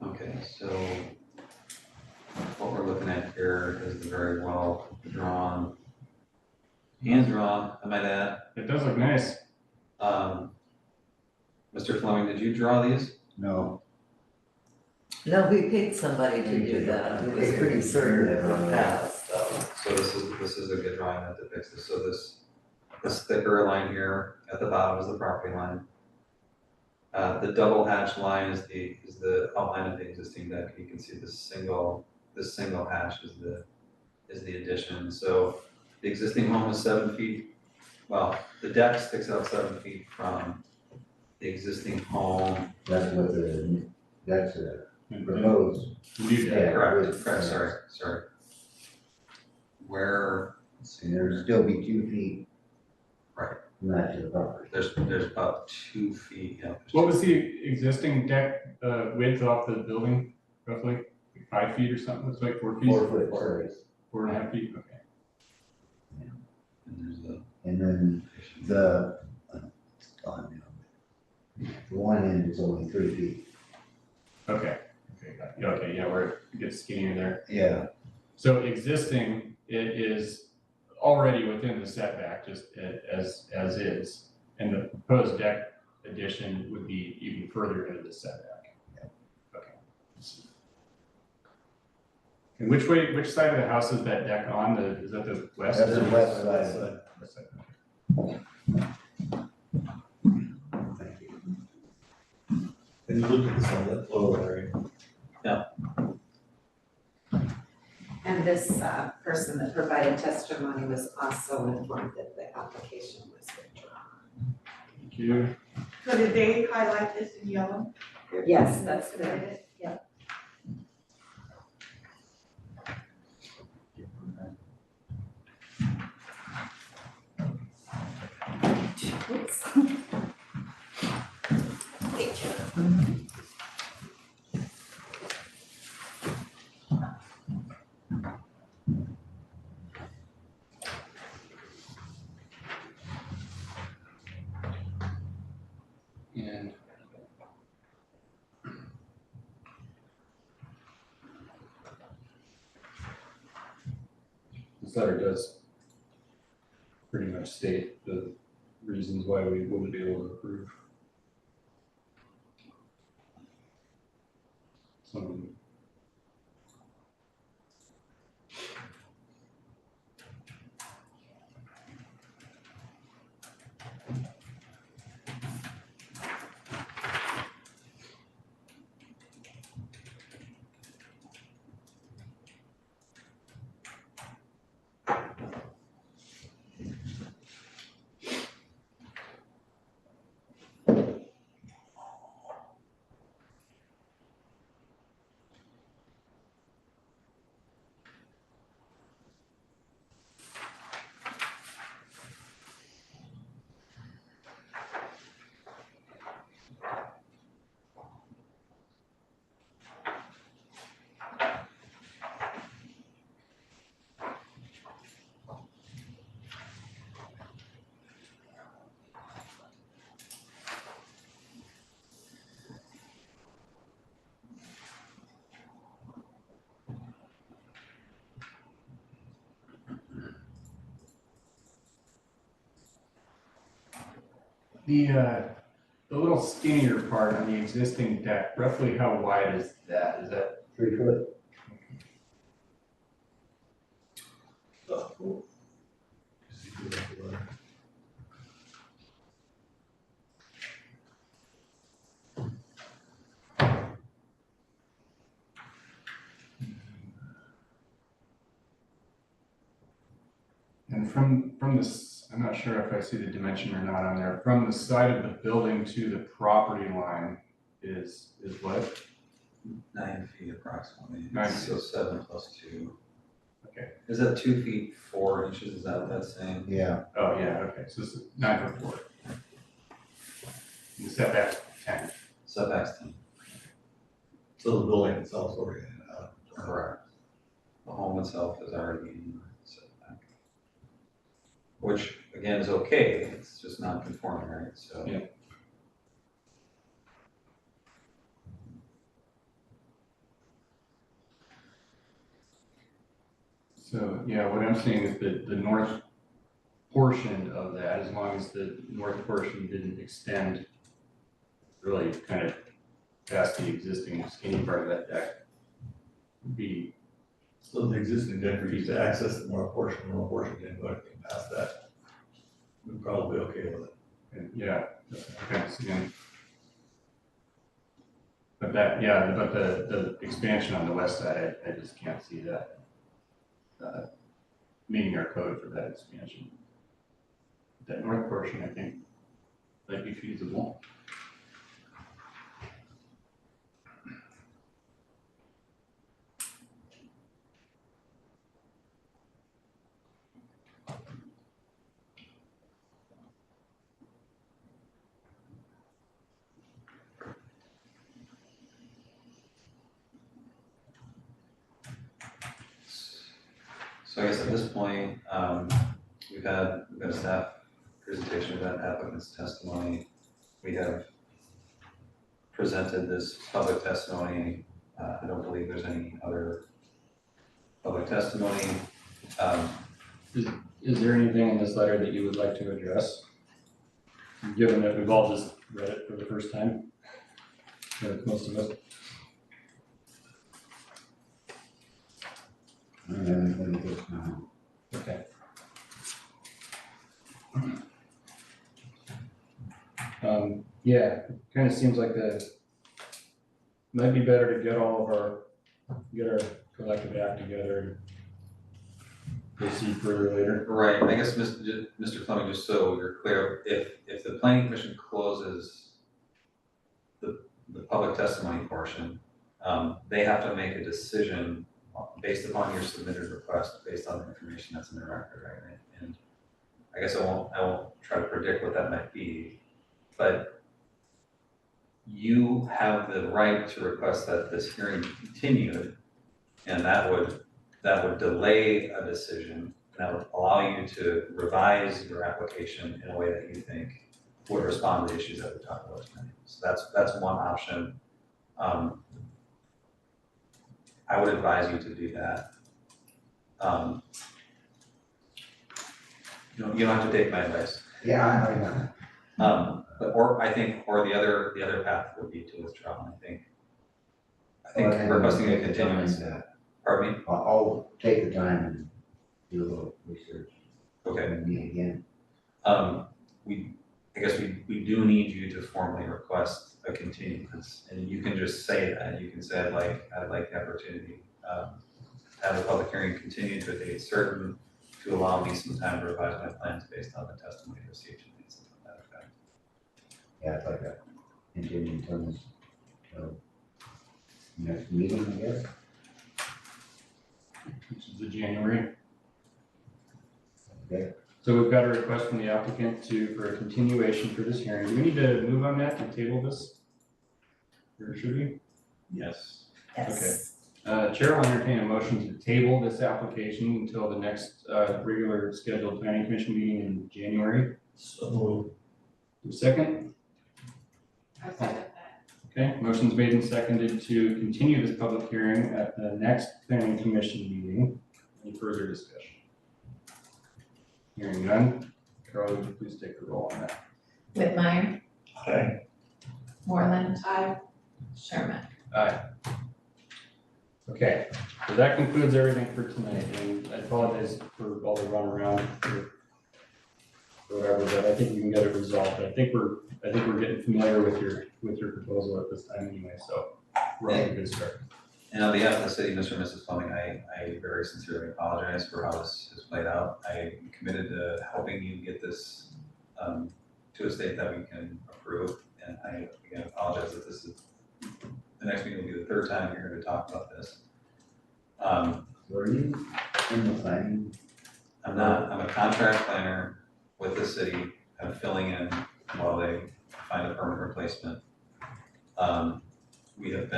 Okay, so what we're looking at here is the very well drawn, hand drawn, I might add. It does look nice. Mr. Fleming, did you draw these? No. No, we paid somebody to do that, who was pretty certain it would pass, so. So this is a good drawing that depicts this. So this thicker line here at the bottom is the property line. The double hatch line is the outline of the existing deck. You can see this single hatch is the addition. So the existing home is 7 feet. Well, the deck sticks out 7 feet from the existing home. That's what that's proposed. New deck. Yeah. Correct, sorry. Where, And there'd still be 2 feet. Right. From that to the property. there's about 2 feet, yeah. What was the existing deck, width off the building roughly? Like 5 feet or something? It's like 4 feet? 4 foot, sorry. 4.5 feet, okay. And there's a. And then the one end is only 3 feet. Okay, got it. Okay, yeah, where it gets skinnier there. Yeah. So existing, it is already within the setback, just as is. And the proposed deck addition would be even further into the setback. Okay. And which side of the house is that deck on? Is that the west? That's the west side. West side. Thank you. And you look at this on that flow area. And this, person that provided testimony was also informed that the application was withdrawn. Thank you. So did they highlight this in yellow? Yes, that's good. Oops. And this letter does pretty much state the reasons why we wouldn't be able to approve some of them. The little skinnier part on the existing deck, roughly how wide is that? Is that 3 foot? And from this, I'm not sure if I see the dimension or not on there, from the side of the building to the property line is what? 9 feet approximately. 9 So 7 plus 2. Okay. Is that 2 feet 4 inches? Is that what that's saying? Yeah, Oh, yeah, okay, so this is 9 foot 4. And the setback's 10. Setback's 10. So the building itself is already in, Correct. The home itself is already in setback. Which, again, is okay, it's just not conforming, right? So. Yeah. So, yeah, what I'm seeing is the north portion of that, as long as the north portion didn't extend really kind of past the existing skinny part of that deck, would be, so the existing deck for you to access the north portion didn't go anything past that. We're probably okay with it. and yeah, okay, so again. But that, yeah, but the expansion on the west side, I just can't see that meeting our code for that expansion. That north portion, I think, might be feasible. So I guess at this point, we've had a staff presentation, we've had applicant's testimony. We have presented this public testimony. I don't believe there's any other public testimony. Is there anything in this letter that you would like to address? Given that we've all just read it for the first time, most of us. I don't have anything at this time. Okay. Yeah, kind of seems like might be better to get our collective act together and proceed further later. Right, I guess, Mr. Fleming, just so you're clear, if the planning commission closes the public testimony portion, they have to make a decision based upon your submitted request, based on the information that's in the record, right? And I guess I won't try to predict what that might be, but you have the right to request that this hearing be continued, and that would delay a decision, and that would allow you to revise your application in a way that you think would respond to the issues that we talked about tonight. So that's one option. I would advise you to do that. You don't have to take my advice. Yeah, I know. But the other path would be to withdraw. I think Well, requesting a take the time, continuance. Pardon me? I'll take the time and do a little research. Okay. And meet again. I guess we do need you to formally request a continuance, and you can just say that. You can say I'd like the opportunity to have the public hearing continue to a date certain, to allow me some time to revise my plans based on the testimony received and things like that effect. Yeah, it's like a continuing terms. So, next meeting, I guess. Which is the January. Okay. So we've got a request from the applicant for a continuation for this hearing. Do we need to move on that to table this? Or should we? Yes. Yes. Chair will entertain a motion to table this application until the next regular scheduled planning commission meeting in January. So, Second? I second that. Okay, motion's made and seconded to continue this public hearing at the next planning commission meeting. Any further discussion? Hearing none. Carol, would you please take the roll on that? Whitmire, aye. Moreland, I, Aye. Okay, so that concludes everything for tonight, and I apologize for all the run around for whatever, but I think we can get it resolved. I think we're getting familiar with your proposal at this time anyway, so we're off to a good start. And on behalf of the city, Mr. and Mrs. Fleming, I very sincerely apologize for how this has played out. I'm committed to helping you get this to a state that we can approve. And I, again, apologize that this is, the next meeting will be the third time you're here to talk about this. Were you in the planning? I'm a contract planner with the city. I'm filling in while they find a permanent replacement. We've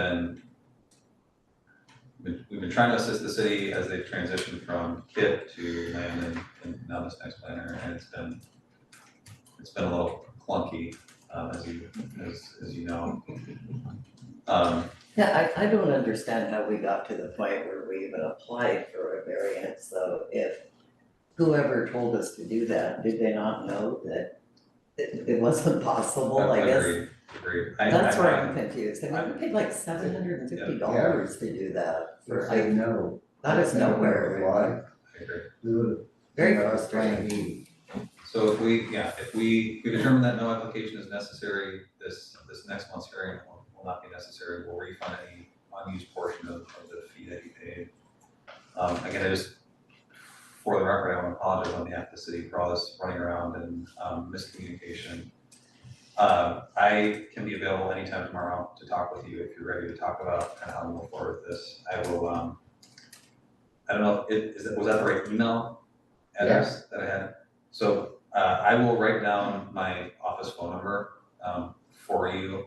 been trying to assist the city as they've transitioned from KIT to land and now this next planner, and it's been a little clunky, as you know. Yeah, I don't understand how we got to the point where we even applied for a variance, so if whoever told us to do that, did they not know that it wasn't possible, I guess? Agreed. That's where I'm confused, I mean, we paid like $750 to do that, for, I know. that is nowhere. Why? I agree. We would. Very frustrating. So if we determine that no application is necessary, this next month's hearing will not be necessary. We'll refund any unused portion of the fee that you paid. Again, for the record, I want to apologize on behalf of the city for all this running around and miscommunication. I can be available anytime tomorrow to talk with you if you're ready to talk about kind of how to move forward with this. I will, I don't know, was that the right email address that I had? So I will write down my office phone number for you,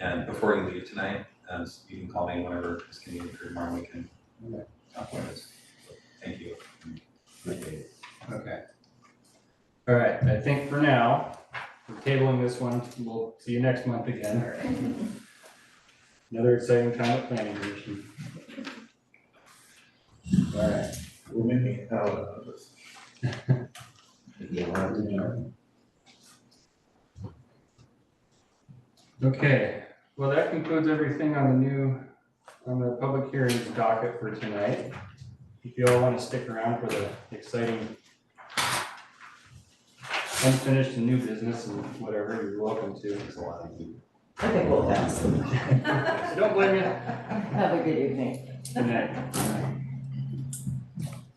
and before you leave tonight, and you can call me whenever it's convenient for tomorrow. We can talk about this. So, thank you. Okay. All right, I think for now, we're tabling this one. We'll see you next month again. Another exciting time at planning commission. All right. We're making it out of this. Okay, well, that concludes everything on the public hearings docket for tonight. If you all want to stick around for the exciting unfinished and new business and whatever, you're welcome to. I think we'll pass. Don't blame me. Have a good evening. Good night.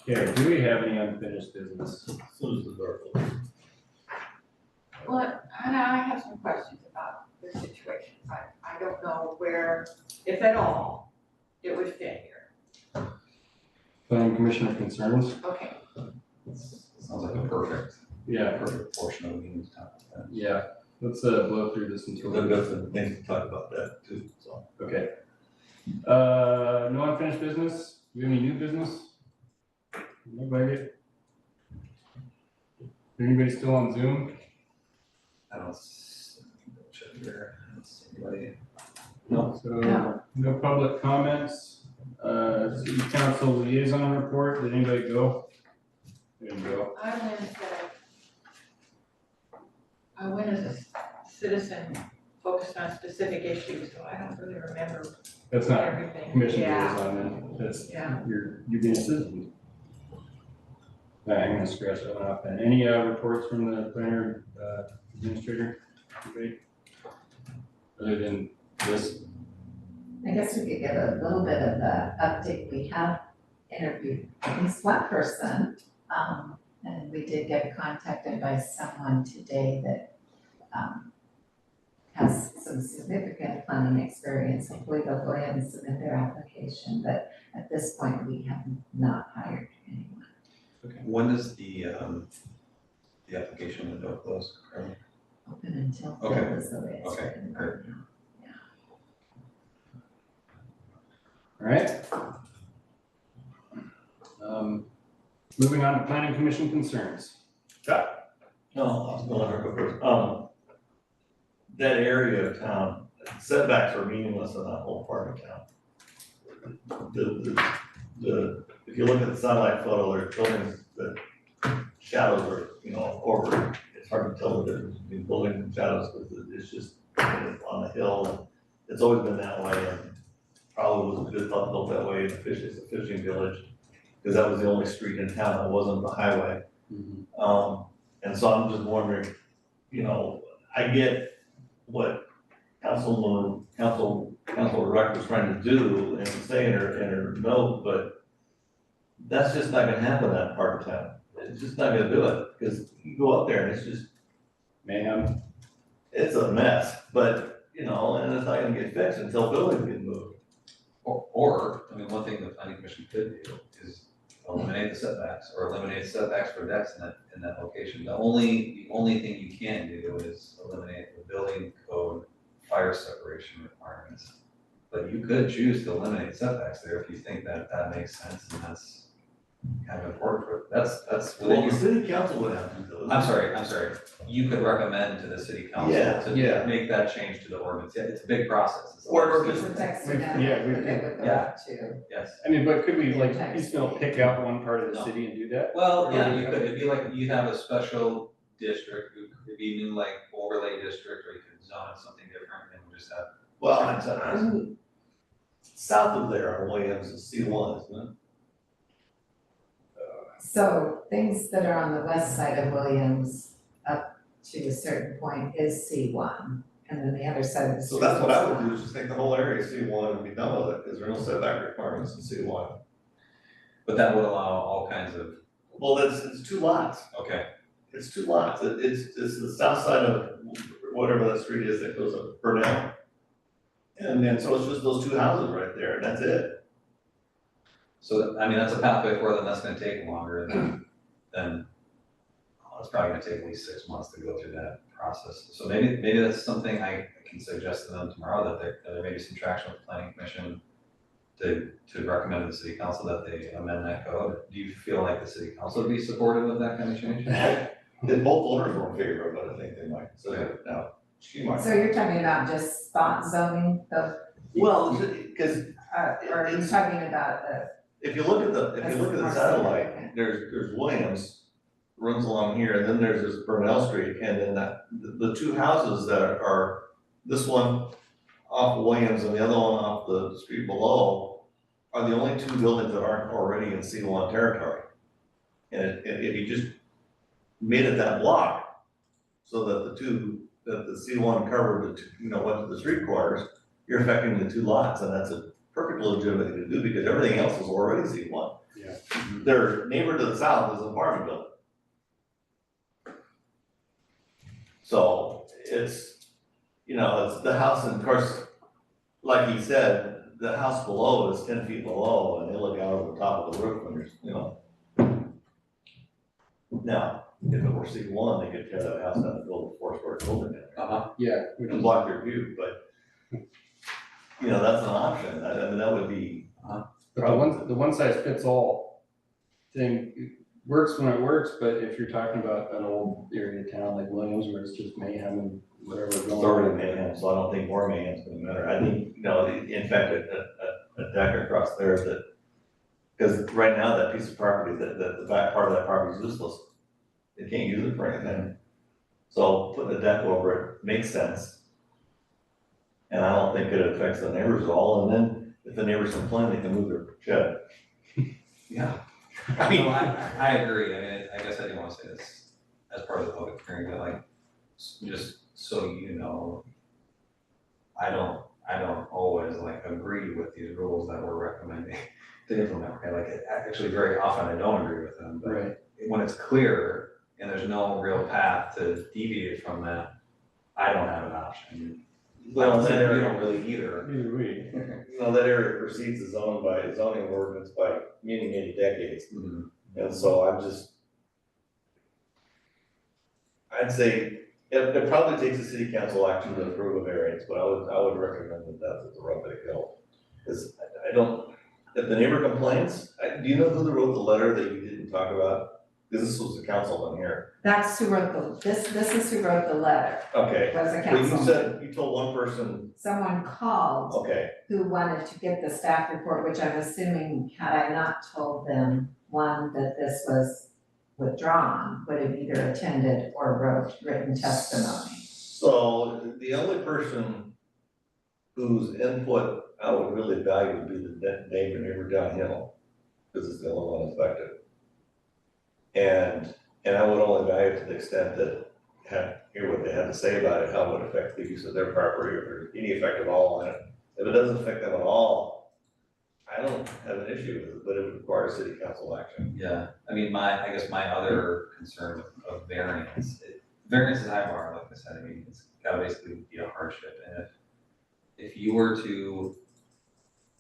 Okay, do we have any unfinished business? So does the door. well, and I have some questions about this situation. I don't know where, if at all, it would fit here. Planning commissioner concerns? Okay, Sounds like a perfect Yeah, perfect portion of the meeting to talk about that. yeah, let's blow through this until. We've got some things to talk about that too, so. Okay. No unfinished business? Do we have any new business? Nobody? Anybody still on Zoom? I don't check here, I don't see anybody. No. So, No. no public comments. City council liaison report, did anybody go? There you go. I went as a citizen focused on specific issues, so I don't really remember That's not everything. commission Yeah, liaison then, that's, yeah. you're being a citizen. All right, I'm gonna scratch that one off then. Any reports from the planner, administrator? Anybody? Other than this? I guess we could give a little bit of the update. We have interviewed at least one person. And we did get contacted by someone today that, has some significant planning experience. Hopefully they'll go ahead and submit their application, but at this point, we have not hired anyone. Okay, when does the application window close, Carly? Open until Okay. filled is the way it's Okay, written great. right now. All right. Moving on to planning commission concerns. No, I was gonna go first. That area of town, setbacks are meaningless in that whole part of town. If you look at the satellite photo, there's buildings that shadows are, forward. It's hard to tell the difference between buildings and shadows, because it's just on the hill, and it's always been that way, and probably was a good thought built that way, it's a fishing village, because that was the only street in town, it wasn't the highway. And so I'm just wondering, I get what Councilor Reck was trying to do and say in her note, but that's just not gonna happen in that part of town. It's just not gonna do it, because you go up there and it's just, Mayhem. it's a mess, but, and it's not gonna get fixed until buildings get moved. Or, one thing the planning commission could do is eliminate the setbacks, or eliminate setbacks for decks in that location. The only thing you can do is eliminate the building code fire separation requirements. But you could choose to eliminate setbacks there if you think that makes sense, and that's kind of important for, that's within Well, your. the city council would have to do it. I'm sorry, you could recommend to the city council Yeah, to make that change to the ordinance. Yeah, it's a big process. It's a Or lot of just- The text We've- amendment yeah, we've- that would go yeah. up to. Yes. But could we like Yeah. piecemeal pick out one part of the No. city and do that? Well, yeah, you could, it'd be like, you'd have a special district, it could be new like overlay district, or you could zone it something different, and just have. Well, it's south of there on Williams is C1, isn't it? So things that are on the west side of Williams up to a certain point is C1. And then the other side of the So street. that's what is I would not. do, is just take the whole area C1 and be done with it, because there are no setback requirements in C1. But that would allow all kinds of, Well, it's two lots, okay, it's two lots, it's the south side of whatever that street is that goes up Burnell. And then, so it's just those two houses right there, and that's it. so, that's a pathway for them, that's gonna take longer than, it's probably gonna take at least 6 months to go through that process. So maybe that's something I can suggest to them tomorrow, that there may be some traction with the planning commission to recommend to the city council that they amend that code. Do you feel like the city council would be supportive of that kind of change? If both owners were in favor of it, I think they might, so now, she might. So you're talking about just spot zoning, Well, because or are you talking about the? if you look at the satellite, there's Williams runs along here, and then there's this Burnell Street, and then the two houses that are, this one off of Williams and the other one off the street below, are the only two buildings that aren't already in C1 territory. And if you just made it that block, so that the C1 covered went to the street corners, you're affecting the two lots, and that's a perfectly legitimate thing to do, because everything else is already C1. Yeah. Their neighbor to the south is an apartment building. So it's the house, and of course, like he said, the house below is 10 feet below, and they look out over the top of the roof when there's, Now, if it were C1, they could tear that house down and build a 4-story building in there. Yeah, which And is, block their view, but, you know, that's an option, I mean, that would be. but the one size fits all thing works when it works, but if you're talking about an old area of town like Williams where it's just mayhem and whatever It's going already on. mayhem, so I don't think more mayhem's gonna matter. I think, you know, in fact, a deck across there that, because right now that piece of property, the back part of that property is useless. They can't use it for anything. So putting a deck over it makes sense. And I don't think it affects the neighbors at all, and then if the neighbors complain, they can move their shed. Yeah. I mean, No, I agree, I mean, I guess I do wanna say this as part of the public hearing, but like, just so you know, I don't always like agree with these rules that we're recommending to implement, okay, like, actually, very often I don't agree with them, but Right. when it's clear and there's no real path to deviate from that, I don't have an option. well, Like, that you area, don't really either. Neither we. you know, that area precedes the zoning ordinance by many decades. Mhm. And so I'd say, it probably takes a city council action to approve a variance, but I would recommend that that's the route they go. Because I don't, if the neighbor complains, do you know who wrote the letter that you didn't talk about? Because this was the councilman here. That's who wrote this is who wrote the letter, Okay, was a but you councilman. said, you told one person, Someone called okay, who wanted to get the staff report, which I'm assuming, had I not told them, one, that this was withdrawn, would have either attended or wrote written testimony. so the only person whose input I would really value would be the neighbor downhill, because it's the only one affected. And I would only value it to the extent that hear what they had to say about it, how it would affect the use of their property, or if there's any effect at all on it. If it doesn't affect them at all, I don't have an issue with it, but it would require city council action. Yeah, I mean, I guess my other concern of variance, variance is high bar, like I said, I mean, it's gotta basically be a hardship, and if you were to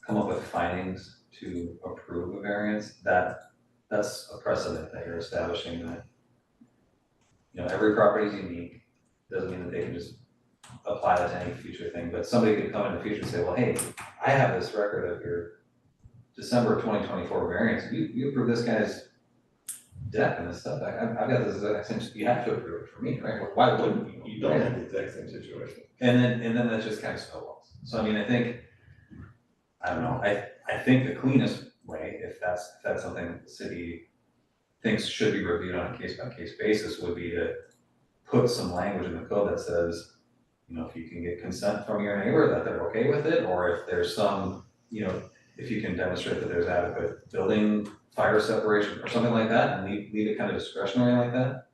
come up with findings to approve a variance, that's a precedent that you're establishing that, you know, every property is unique, doesn't mean that they can just apply that to any future thing, but somebody could come in the future and say, well, hey, I have this record of your December 2024 variance, you approved this guy's deck and this stuff, I've got this exact same, you have to approve it for me, right? Why wouldn't you? You don't have the exact same situation. And then that just kind of snowballs. So I mean, I don't know, I think the cleanest way, if that's something that the city thinks should be reviewed on a case-by-case basis, would be to put some language in the code that says, you know, if you can get consent from your neighbor that they're okay with it, or if there's some, you know, if you can demonstrate that there's adequate building fire separation or something like that, and leave it kind of discretionary like that.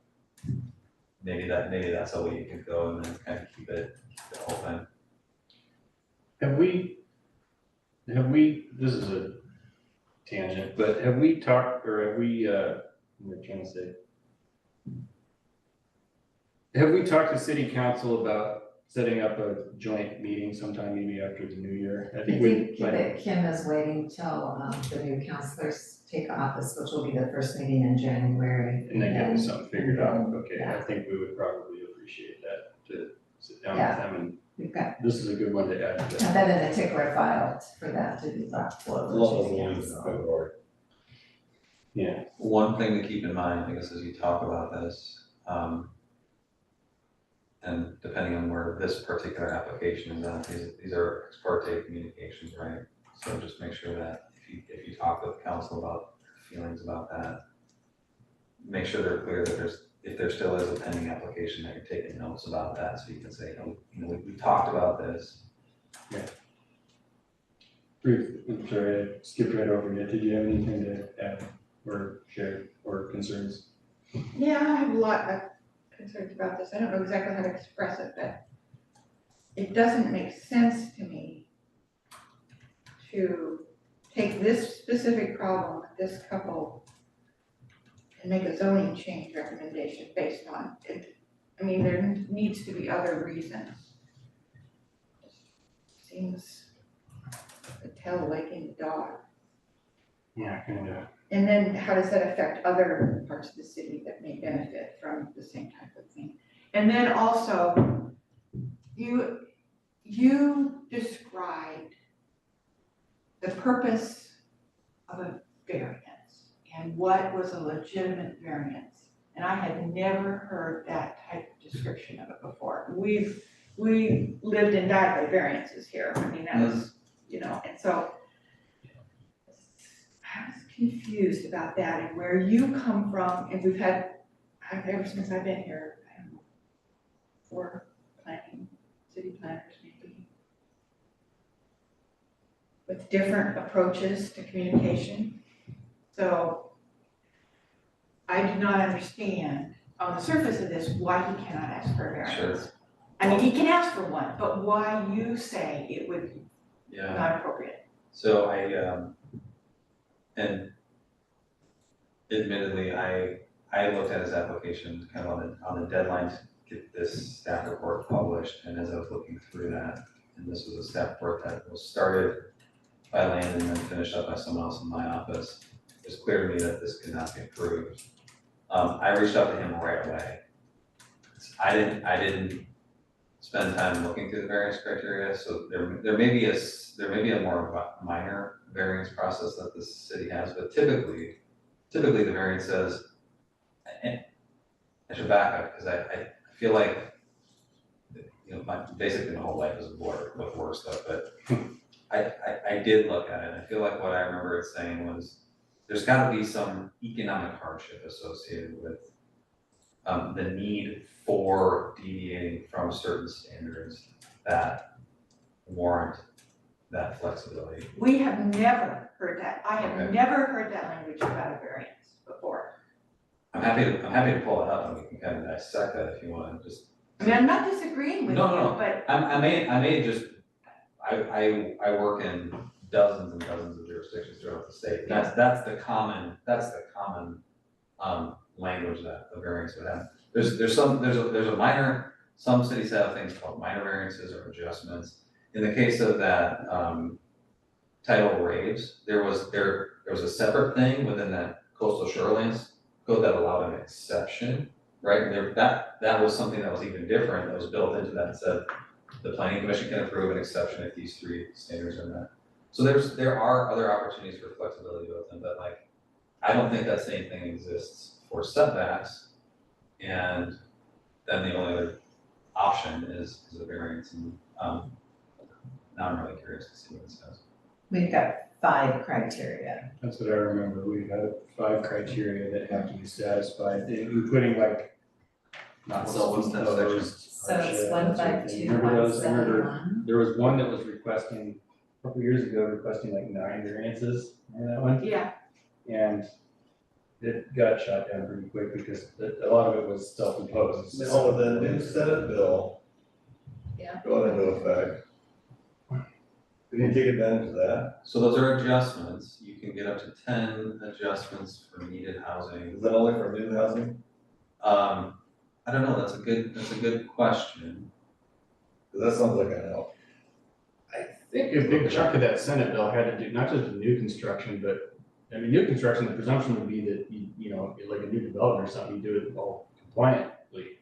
Maybe that's a way you could go and then kind of keep it open. Have we, this is a tangent, but have we talked, or have we, what am I trying to say? Have we talked to city council about setting up a joint meeting sometime maybe after the new year? I think that Kim is waiting till the new councilors take office, which will be the first meeting in January. And then get something figured out, okay, Yeah. I think we would probably appreciate that, to sit down Yeah. with them, and We've got, this is a good one to add to and that. then in the tickler file for that to be brought forward. As long to as the it leaves council. February. Yeah, One thing to keep in mind, I guess, as you talk about this, and depending on where this particular application is at, these are ex parte communications, right? So just make sure that if you talk with council about feelings about that, make sure they're clear that if there still is a pending application, that you're taking notes about that, so you can say, oh, you know, we talked about this. Ruth, I'm sorry, I skipped right over you, did you have anything to add or share or concerns? Yeah, I have a lot of concerns about this. I don't know exactly how to express it, but it doesn't make sense to me to take this specific problem with this couple and make a zoning change recommendation based on it. I mean, there needs to be other reasons. Seems the tail wagging the dog. Yeah, kinda. And then how does that affect other parts of the city that may benefit from the same type of thing? And then also, you described the purpose of a variance and what was a legitimate variance. And I had never heard that type of description of it before. We lived and died by variances here. I mean, that was, and so I was confused about that and where you come from. And we've had, ever since I've been here, I don't know, 4 city planners maybe, with different approaches to communication. So I do not understand on the surface of this why he cannot ask for a variance. Sure. I mean, he can ask for one, but why you say it would be Yeah. not appropriate? So and admittedly, I looked at his application kind of on the deadline to get this staff report published, and as I was looking through that, and this was a staff report that was started by Landon and then finished up by someone else in my office, it was clear to me that this could not be approved. I reached out to him right away. I didn't spend time looking through the variance criteria, so there may be a more minor variance process that the city has, but typically the variance says, and I should back up because I feel like, basically my whole life is a blur with work stuff, but I did look at it, and I feel like what I remember it saying was, there's gotta be some economic hardship associated with the need for deviating from certain standards that warrant that flexibility. We have never heard that. I have Okay. never heard that language about a variance before. I'm happy to pull it up and we can kind of dissect that if you want. Just I mean, I'm not disagreeing with you, No. but I may just I work in dozens and dozens of jurisdictions throughout the state. That's the common language that the variance would have. There's a minor, some cities have things called minor variances or adjustments. In the case of that tidal waves, there was a separate thing within that coastal shorelands code that allowed an exception, right? And that was something that was even different, that was built into that and said the planning commission can approve an exception if these 3 standards are met. So there are other opportunities for flexibility built in, but I don't think that same thing exists for setbacks. And then the only other option is a variance, and now I'm really curious to see what it says. We've got 5 criteria. That's what I remember. We had 5 criteria that have to be satisfied, including not So what's that section? So it's 152.171. There was one that was requesting, a couple years ago, requesting 9 variances, remember that one? yeah, And it got shot down pretty quick because a lot of it was self-imposed. So the new Senate bill. Yeah. Going into effect. We didn't take advantage of that. So those are adjustments. You can get up to 10 adjustments for needed housing. Is that only for new housing? I don't know, that's a good question. Because that sounds like a no. I think a big chunk of that Senate bill had to do, not just with new construction, but, new construction, the presumption would be that, like a new development or something, you do it all compliantly.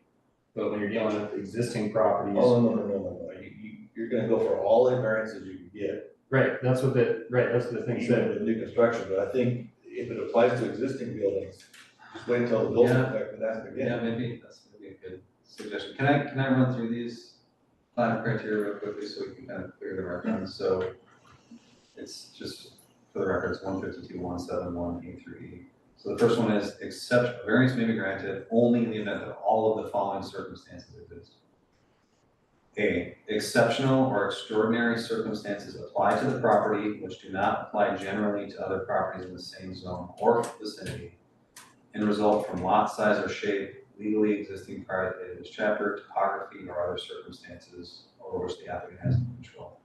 But when you're dealing with existing properties. Oh, no. You're gonna go for all the variances you can get. Right, that's what the thing Even said. with new construction, but I think if it applies to existing buildings, just wait until the bill's in effect and ask again. Yeah, maybe that's a good suggestion. Can I run through these 5 criteria real quickly so we can kind of clear the reference? So it's just for the records, 152.171 A through E. So the first one is variance may be granted only in the event that all of the following circumstances exist. A, exceptional or extraordinary circumstances apply to the property which do not apply generally to other properties in the same zone or vicinity and result from lot size or shape legally existing prior to the date of this chapter, topography, or other circumstances over which the applicant has no control.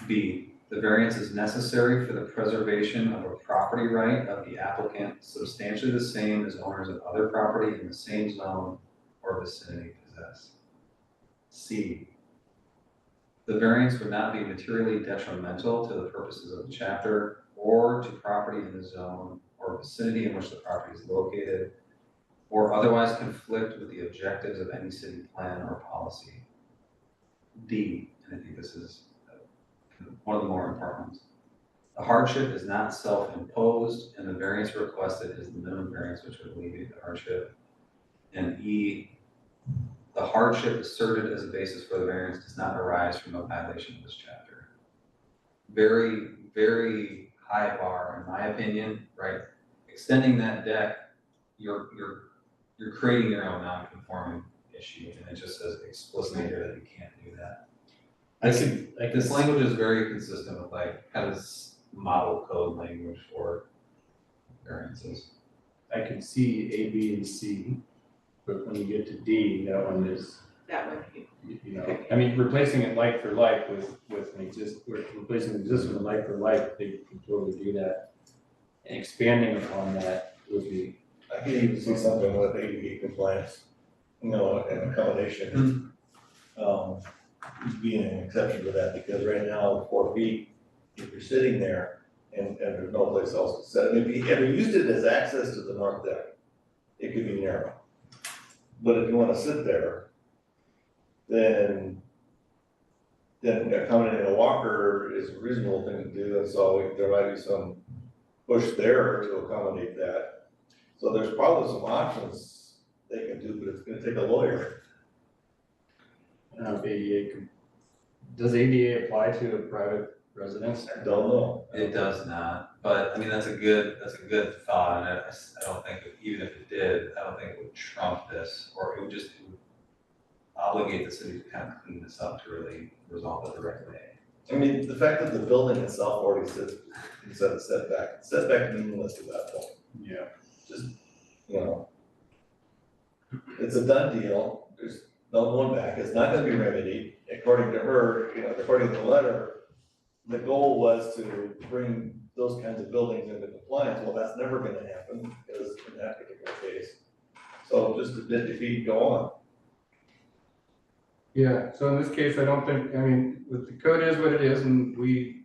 B, the variance is necessary for the preservation of a property right of the applicant substantially the same as owners of other property in the same zone or vicinity possess. C, the variance would not be materially detrimental to the purposes of the chapter or to property in the zone or vicinity in which the property is located, or otherwise conflict with the objectives of any city plan or policy. D, and I think this is one of the more important ones. The hardship is not self-imposed, and the variance requested is the minimum variance which would alleviate the hardship. And E, the hardship asserted as a basis for the variance does not arise from a violation of this chapter. Very, very high bar, in my opinion, right? Extending that deck, you're creating your own non-conforming issue, and it just says explicitly here that you can't do that. This language is very consistent with like kind of this model code language for variances. I could see A, B, and C, but when you get to D, that one is, That would be, you know, I mean, replacing it like for like with replacing the existing with like for like, they can totally do that. And expanding upon that would be. I could even see something with ADA compliance, you know, and accommodation. Being an exception to that, because right now, 4 feet, if you're sitting there and there's no place else to sit, if you used it as access to the north deck, it could be narrow. But if you wanna sit there, then accommodating a walker is a reasonable thing to do, and so there might be some push there to accommodate that. So there's probably some options they can do, but it's gonna take a lawyer. I don't know if does ADA apply to a private residence? I don't know. It does not, but I mean, that's a good thought, and I don't think, even if it did, I don't think it would trump this, or it would obligate the city to kind of clean this up to really resolve it the right way. I mean, the fact that the building itself already sits inside the setback meaningless at that point. Yeah. Just, you know, it's a done deal, there's no going back, it's not gonna be remedied, according to her, you know, according to the letter, the goal was to bring those kinds of buildings into compliance. Well, that's never gonna happen, because in that particular case, so just admit defeat, go on. Yeah, so in this case, I don't think, I mean, if the code is what it is and we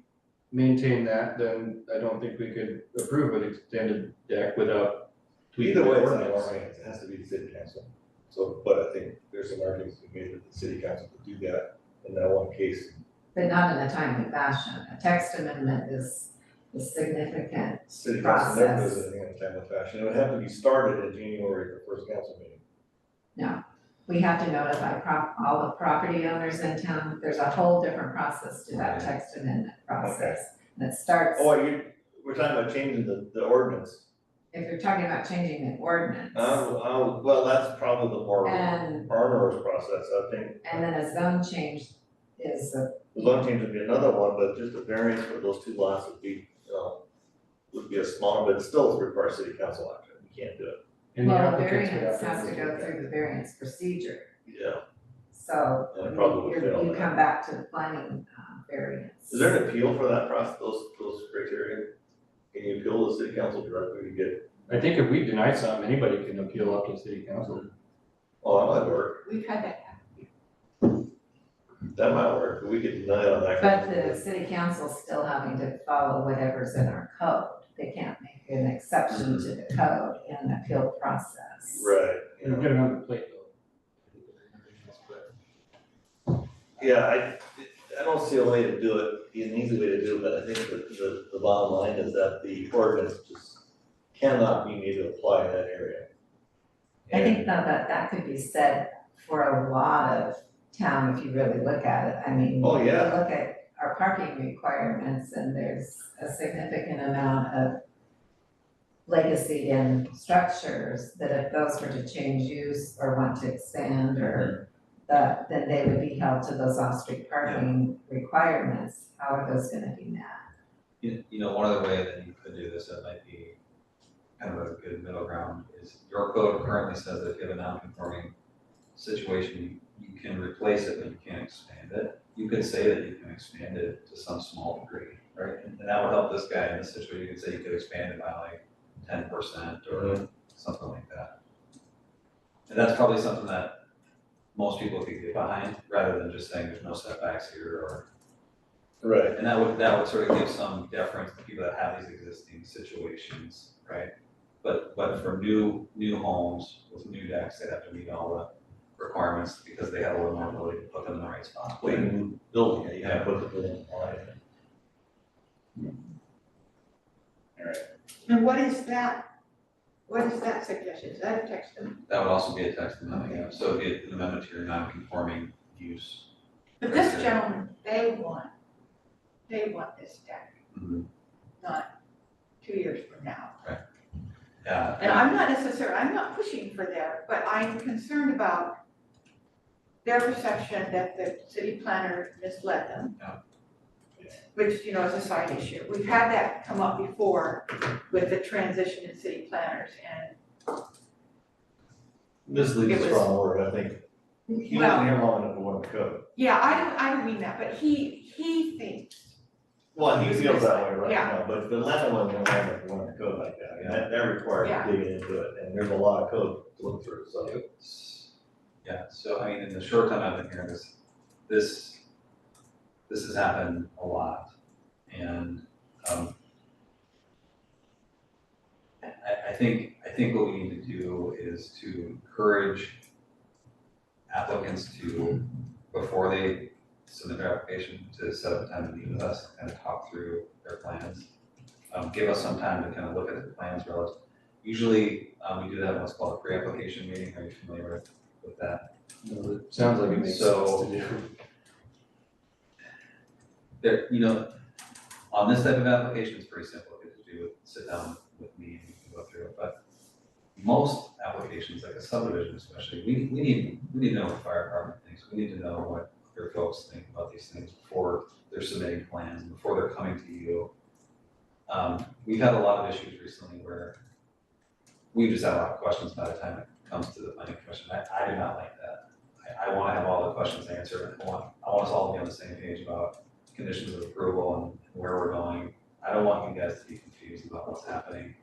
maintain that, then I don't think we could approve an extended deck without tweaking Either the way, it's not ordinance. our hands, it has to be the city council. So, but I think there's some arguments to be made that the city council could do that in that one case. But not in a timely fashion. A text amendment is significant. City council never Process. does anything in a timely fashion, it would have to be started in January, the first council meeting. No, we have to notify all the property owners in town. There's a whole different process to that text amendment process. And it starts, Oh, we're talking about changing the ordinance. if you're talking about changing the ordinance. Well, that's probably the more And, onerous process, I think. and then a zone change is a, The zone change would be another one, but just a variance for those two lots would be a small, but it still requires city council action, you can't do it. And the well, a applicants would variance have has to go look at through the variance procedure. Yeah. So And it probably would fail you that. come back to the planning variance. Is there an appeal for that process, those criteria? Can you appeal to the city council directly to get, I think if we deny something, anybody can appeal up to city council. oh, that might work, we've had that that might work, we could deny it on that. But the city council's still having to follow whatever's in our code. They can't make an exception to the code in the appeal process. Right, you We'll know. get it on the plate though. Yeah, I don't see a way to do it, an easy way to do it, but I think that the bottom line is that the ordinance just cannot be made to apply in that area. I think though that could be said for a lot of town if you really look at it. I mean, Oh, you yeah. look at our parking requirements and there's a significant amount of legacy in structures that if those were to change use or want to expand or then they would be held to those off-street parking requirements. How are those gonna be met? You know, one other way that you could do this, that might be kind of a good middle ground, is your code currently says that if you have a non-conforming situation, you can replace it, but you can't expand it. You could say that you can expand it to some small degree, right? And that would help this guy in this situation. You could say you could expand it by like 10% or something like that. And that's probably something that most people could get behind, rather than just saying there's no setbacks here, or Right. And that would sort of give some deference to people that have these existing situations, right? But for new homes with new decks, they'd have to meet all the requirements because they have a little more ability to put them in the right spot. Well, you building it, you gotta put the building on it. And what is that suggestion? Is that a text amendment? That would also be a text amendment, yeah, so it'd be an amendment to your non-conforming use. But this gentleman, they want this deck, Mhm. not 2 years from now. Yeah. And I'm not pushing for there, but I'm concerned about their perception that the city planner misled them. Yeah. Which, is a side issue. We've had that come up before with the transition in city planners and Mislead It is a was- strong word, I think. He wasn't here long enough to want to code. yeah, I don't mean that, but he thinks. Well, he feels that way right Yeah. now, but Lennon wasn't long enough to want to code like that, and that requires Yeah. digging into it, and there's a lot of code to look through, so. Yeah, so I mean, in the short time I've been here, this has happened a lot. And I think what we need to do is to encourage applicants to, before they submit their application, to set up a time to meet with us and talk through their plans. Give us some time to kind of look at the plans relative. Usually, we do that in what's called a pre-application meeting. Are you familiar with that? No, it sounds like it makes So- sense to do. There, on this type of application, it's pretty simple. You have to do sit down with me and we can go through it. But most applications, like a subdivision especially, we need to know what the fire department thinks. We need to know what your folks think about these things before they're submitting plans, and before they're coming to you. We've had a lot of issues recently where we just had a lot of questions by the time it comes to the planning commission. I do not like that. I want to have all the questions answered. I want us all to be on the same page about conditions of approval and where we're going. I don't want you guys to be confused about what's happening.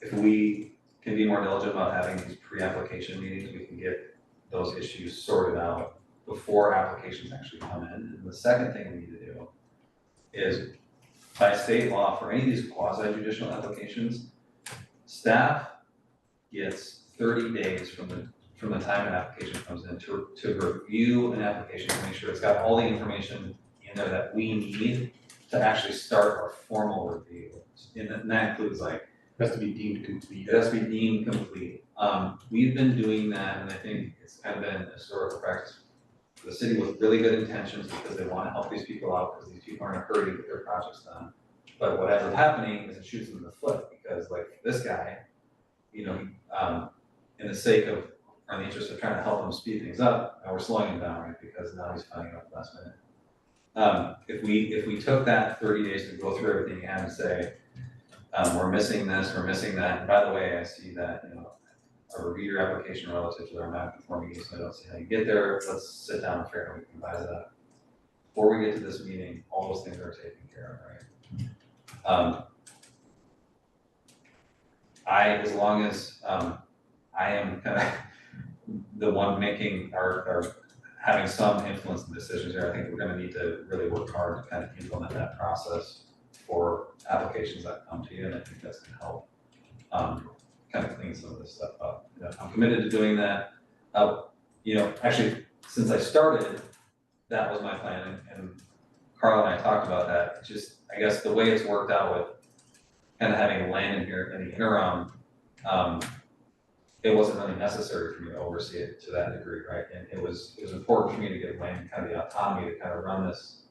If we can be more diligent about having these pre-application meetings, we can get those issues sorted out before applications actually come in. And the second thing we need to do is, by state law, for any of these quasi-judicial applications, staff gets 30 days from the time an application comes in to review an application, to make sure it's got all the information in there that we need to actually start our formal review. And that includes like, Has to be deemed complete. it has to be deemed complete. We've been doing that, and I think it's kind of been a historical practice for the city with really good intentions, because they want to help these people out, because these people are in a hurry to get their projects done. But what ends up happening is it shoots them in the foot, because like this guy, in the sake of, or in the interest of trying to help him speed things up, now we're slowing him down, right, because now he's finding out last minute. If we took that 30 days to go through everything and say, we're missing this, we're missing that, and by the way, I see that, I review your application relative to their non-conforming use, I don't see how you get there, let's sit down and figure out how we can revise that. Before we get to this meeting, all those things are taken care of, right? As long as, I am kind of the one making or having some influence in decisions here, I think we're gonna need to really work hard to kind of implement that process for applications that come to you, and I think that's gonna help kind of clean some of this stuff up. I'm committed to doing that. Actually, since I started, that was my plan, and Carl and I talked about that. It's just, I guess the way it's worked out with kind of having land in here in the interim, it wasn't really necessary for me to oversee it to that degree, right? And it was important for me to give Landon kind of the autonomy to kind of run this,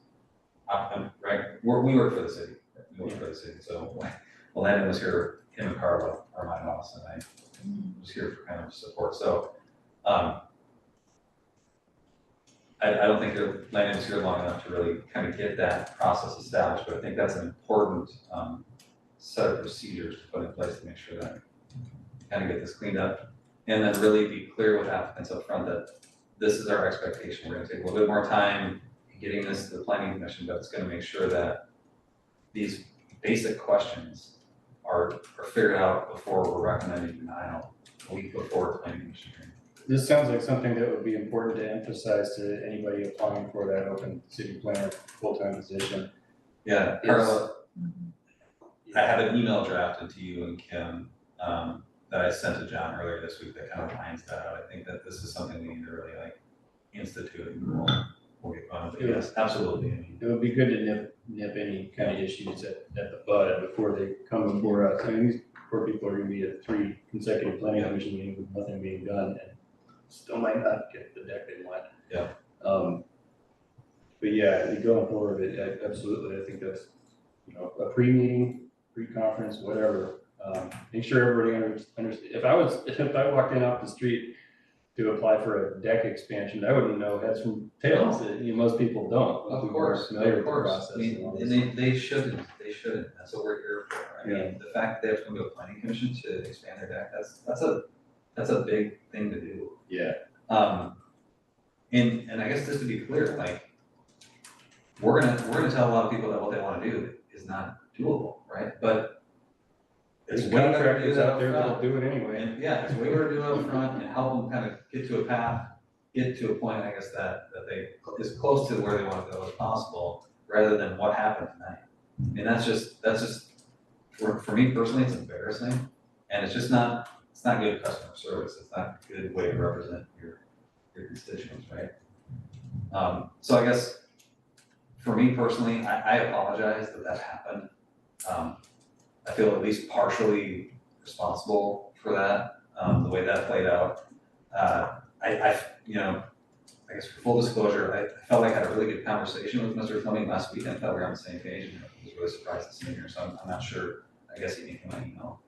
right? We work for the city, so when Landon was here, him and Carla are my boss, and I was here for kind of support. So I don't think that Landon was here long enough to really kind of get that process established, but I think that's an important set of procedures to put in place to make sure that kind of get this cleaned up, and then really be clear with applicants up front that this is our expectation. We're gonna take a little bit more time getting this to the planning commission, but it's gonna make sure that these basic questions are figured out before we're recommending denial, a week before the planning commission hearing. this sounds like something that would be important to emphasize to anybody applying for that open city planner full-time position. Yeah, Carla, I have an email drafted to you and Kim, that I sent to John earlier this week that kind of lines that out. I think that this is something we need to really like institute and we'll get going. But yes, absolutely. I mean, It would be good to nip any kind of issues at the bud before they come before us. I mean, these poor people are gonna be at 3 consecutive planning commission meetings with nothing being done and still might not get the deck they want. Yeah. But yeah, going forward, absolutely, I think that's, a pre-meeting, pre-conference, whatever. Make sure everybody understands. If I walked in off the street to apply for a deck expansion, I wouldn't know heads from tails. Most people don't. Of who course, aren't familiar of with the course. process I mean, and all and this. they shouldn't, that's what we're here for. I mean, the fact that they have to come to a planning commission to expand their deck, that's a big thing to do. Yeah. And I guess just to be clear, like, we're gonna tell a lot of people that what they wanna do is not doable, right? But it's There's way better to do contractors that out there upfront. that'll do it anyway. And yeah, it's way better to do it up front and help them kind of get to a path, get to a point, I guess, that they, as close to where they wanna go as possible, rather than what happened tonight. And that's just, for me personally, it's embarrassing, and it's just not, it's not good customer service, it's not a good way to represent your constituents, right? So I guess, for me personally, I apologize that happened. I feel at least partially responsible for that, the way that played out. I guess for full disclosure, I felt like I had a really good conversation with Mr. Fleming last week, and I thought we were on the same page, and I was really surprised to see him here, so I'm not sure, I guess he didn't get my email.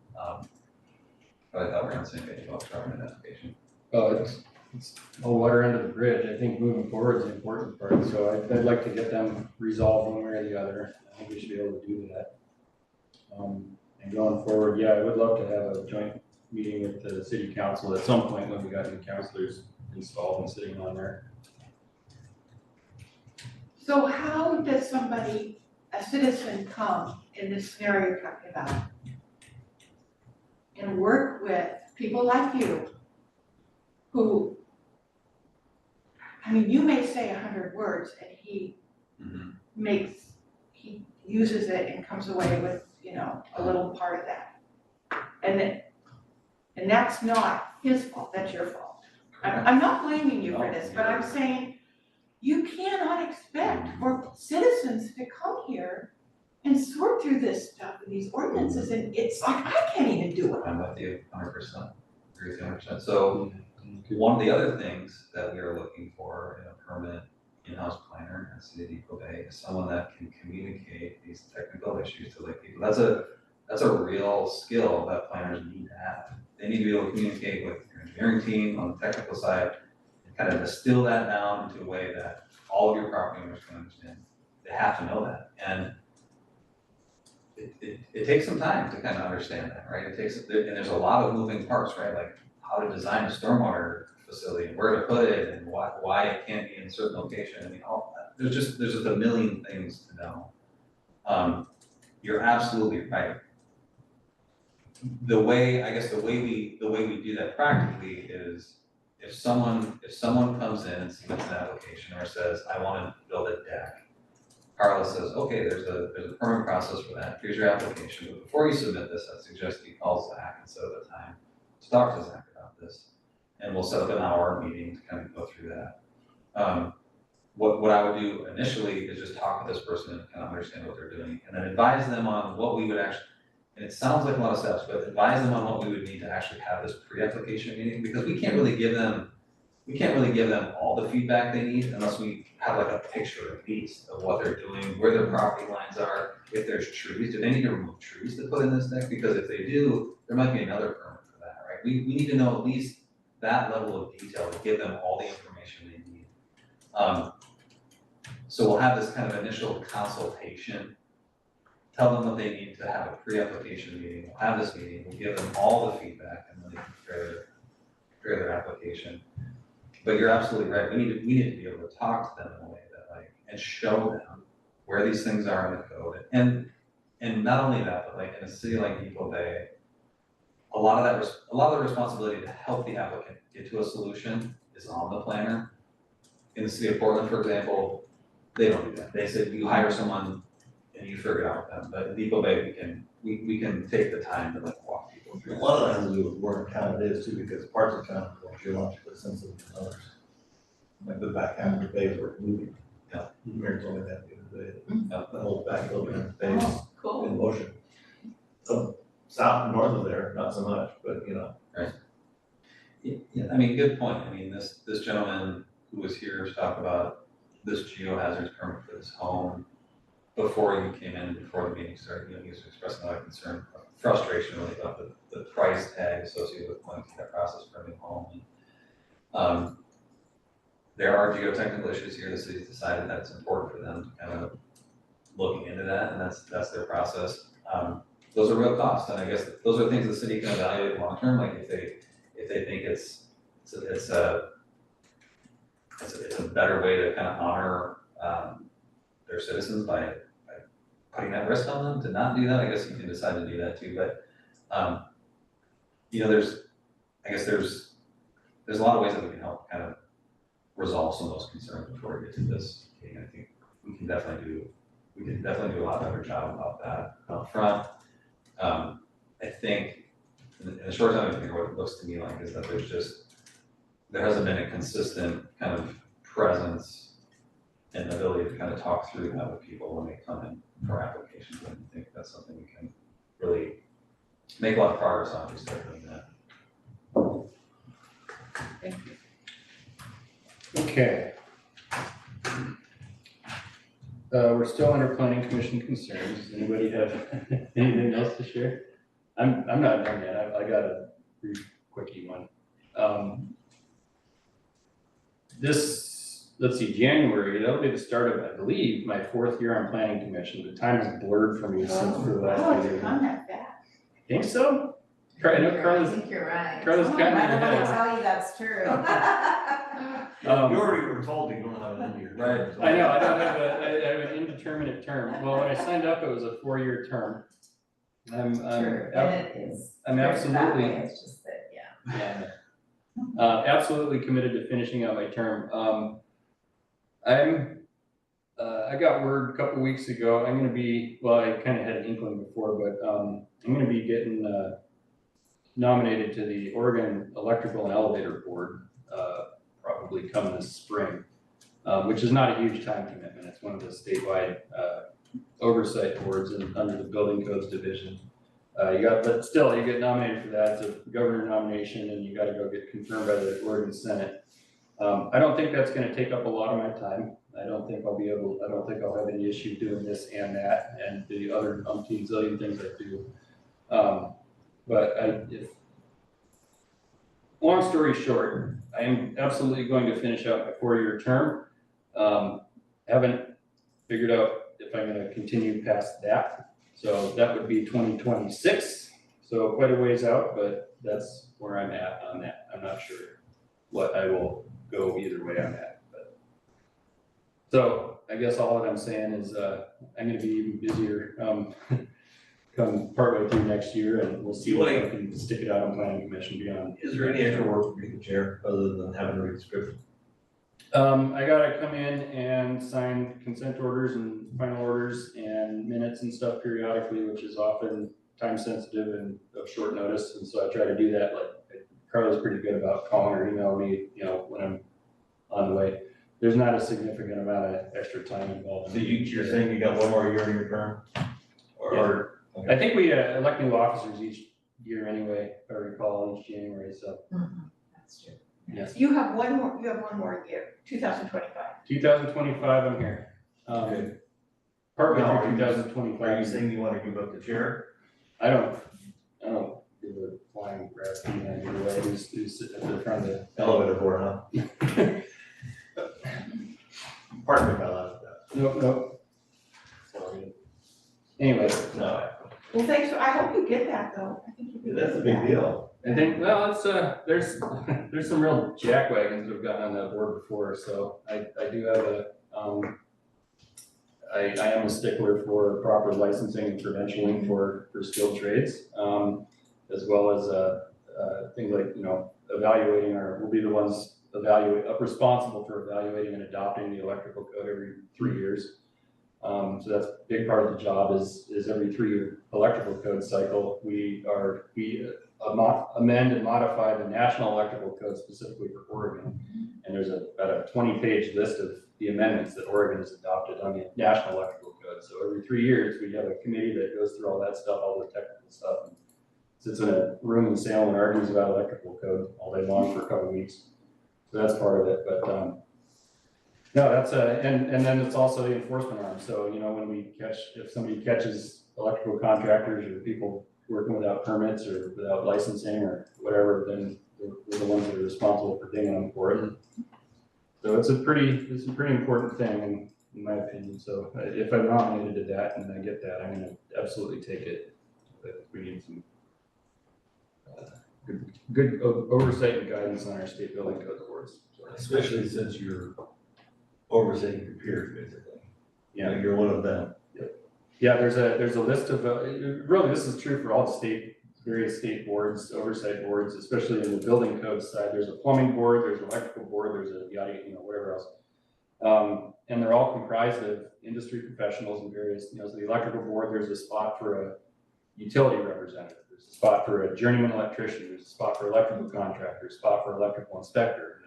But I thought we were on the same page about starting an application. Oh, it's all water under the bridge. I think moving forward is the important part, so I'd like to get them resolved one way or the other. I think we should be able to do that. And going forward, yeah, I would love to have a joint meeting with the city council at some point when we got new councilors installed and sitting on there. So how does somebody, a citizen, come in this scenario you're talking about and work with people like you who, I mean, you may say 100 words and he he uses it and comes away with, a little part of that. And that's not his fault, that's your fault. I'm not blaming you for this, but I'm saying you cannot expect for citizens to come here and sort through this stuff and these ordinances, and it's like, I can't even do it. I'm with you 100%, agree with you 100%. So one of the other things that we are looking for in a permanent in-house planner in the city of Depoe is someone that can communicate these technical issues to like people. That's a real skill that planners need to have. They need to be able to communicate with your engineering team on the technical side and kind of distill that down into a way that all of your property owners can understand. They have to know that. And it takes some time to kind of understand that, right? And there's a lot of moving parts, right? Like how to design a stormwater facility and where to put it and why it can't be in a certain location. I mean, all that. There's just a million things to know. You're absolutely right. The way we do that practically is if someone comes in and submits an application or says, I want to build a deck, Carla says, okay, there's a permit process for that. Here's your application. But before you submit this, I suggest you call Zach and set up a time to talk to Zach about this. And we'll set up an hour meeting to kind of go through that. What I would do initially is just talk with this person and kind of understand what they're doing, and then advise them on what we would actually, and it sounds like a lot of steps, but advise them on what we would need to actually have this pre-application meeting, because we can't really give them all the feedback they need unless we have like a picture at least of what they're doing, where their property lines are, if there's trees, do they need to remove trees to put in this deck? Because if they do, there might be another permit for that, right? We need to know at least that level of detail to give them all the information they need. So we'll have this kind of initial consultation, tell them what they need to have a pre-application meeting, we'll have this meeting, we'll give them all the feedback, and then they can prepare their application. But you're absolutely right, we need to be able to talk to them in a way that and show them where these things are in the code. And not only that, but in a city like Depoe Bay, a lot of the responsibility to help the applicant get to a solution is on the planner. In the city of Portland, for example, they don't do that. They said you hire someone and you figure it out with them. But in Depoe Bay, we can take the time to like walk people A through. lot of that has to do with where in town it is too, because parts of town are geologically sensitive than others. Like the back half of the bay is where it's moving. Yeah. Mary's only that the other day. Yeah. The whole back building of the bay is Oh, cool. in motion. So south and north of there, not so much, but you know. Yeah, I mean, good point. I mean, this gentleman who was here to talk about this geohazards permit for this home, before you came in, before the meeting started, you know, he was expressing a lot of concern, frustration really about the price tag associated with going through that process for a new home. And, there are geotechnical issues here. The city's decided that it's important for them to kind of looking into that, and that's their process. Those are real costs, and I guess those are things the city can evaluate long term. Like if they think it's a better way to kind of honor their citizens by putting that risk on them to not do that. I guess you can decide to do that too. But you know, there's a lot of ways that we can help kind of resolve some of those concerns before we get to this meeting. I think we can definitely do a lot better job about that up front. I think in the short time, I think what it looks to me like is that there hasn't been a consistent kind of presence and ability to kind of talk through that with people when they come in for applications. And I think that's something we can really make a lot of progress on if we start doing that. Thank you. Okay. We're still under planning commission concerns. Does anybody have anything else to share? I'm not done yet. I got a brief quickie one. Let's see, January, that'll be the start of, I believe, my 4th year on planning commission. The time has blurred for me since for the last Oh, few it's years. gone that fast. Think so? I know I Carla's, think you're right. Carla's I got me don't know ahead. to tell you that's true. You already were told you don't have an end year. Right. I know, I have an indeterminate term. Well, when I signed up, it was a 4-year term. True, and it is. I'm It's that absolutely, way, it's just that, yeah. absolutely committed to finishing out my term. I got word a couple weeks ago, I'm gonna be, well, I kind of had an inkling before, but, I'm gonna be getting, nominated to the Oregon Electrical and Elevator Board, probably come this spring, which is not a huge time commitment. It's one of the statewide, oversight boards under the Building Codes Division. But still, you get nominated for that. It's a governor nomination, and you got to go get confirmed by the Oregon Senate. I don't think that's going to take up a lot of my time. I don't think I'll have any issue doing this and that and the other umpteen zillion things I do. Long story short, I am absolutely going to finish out my 4-year term. Haven't figured out if I'm going to continue past that. So that would be 2026. So quite a ways out, but that's where I'm at on that. I'm not sure what I will go either way on that. But so I guess all that I'm saying is I'm going to be even busier come partway through next year, and we'll see if I can stick it out on planning commission beyond. Is there any extra work for you, the chair, other than having to read the script? I gotta come in and sign consent orders and final orders and minutes and stuff periodically, which is often time sensitive and of short notice, and so I try to do that. Like Carla's pretty good about calling or emailing me, you know, when I'm on the way. There's not a significant amount of extra time involved. So you're saying you got one more year in your term? Or I think we elect new officers each year anyway, if I recall, each January, so. That's true. Yes. You have one more year, 2025. 2025, I'm here. Okay. Partway Now, through are you 2025. saying you want to give up the chair? I don't give a flying rat's behind either way, who's sitting at the front of the. Elevator board, huh? Pardon me if I laughed at Nope. Sorry. Anyway, that. No, Well, thanks, I hope you get that though. I think you can that's a get big that. deal. I think, well, it's, there's some real jackwagons that have gotten on that board before, so I do have I am a stickler for proper licensing and credentialing for skilled trades. as well as, things like, evaluating we'll be the ones responsible for evaluating and adopting the electrical code every 3 years. So that's a big part of the job is every 3-year electrical code cycle, we amend and modify the national electrical code specifically for Oregon. And there's about a 20-page list of the amendments that Oregon has adopted on the national electrical code. So every 3 years, we have a committee that goes through all that stuff, all the technical stuff, and sits in a room in Salem and argues about electrical code all day long for a couple of weeks. So that's part of it. But no, that's and then it's also the enforcement arm. So when if somebody catches electrical contractors or people working without permits or without licensing or whatever, then we're the ones that are responsible for dinging them for it. So it's a pretty important thing in my opinion. So if I'm nominated to that and I get that, I'm going to absolutely take it. But we need some good oversight and guidance on our state building code boards. Especially since you're overseeing your peers, basically. Yeah, You're one of them. Yeah, there's a list of really this is true for all the various state boards, oversight boards, especially in the building code side. There's a plumbing board, there's an electrical board, there's a yada, whatever else, and they're all comprised of industry professionals and various. So the electrical board, there's a spot for a utility representative, there's a spot for a journeyman electrician, there's a spot for electrical contractor, a spot for electrical inspector.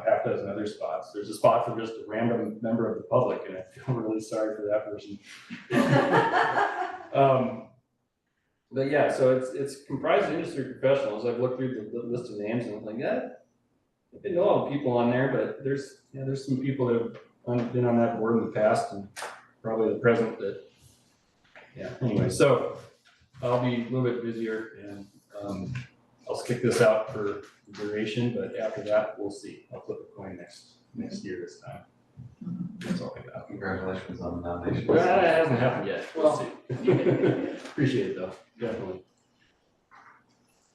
Half dozen other spots. There's a spot for just a random member of the public, and I feel really sorry for that person. But yeah, so it's comprised of industry professionals. I've looked through the list of names and I'm like, yeah, I know all the people on there, but there's some people that have been on that board in the past and probably the present that, anyway, so I'll be a little bit busier and I'll stick this out for duration, but after that, we'll see. I'll flip a coin next year this time. That's all I got. Congratulations on the nomination. Well, that hasn't happened yet. We'll see. Appreciate it though, definitely.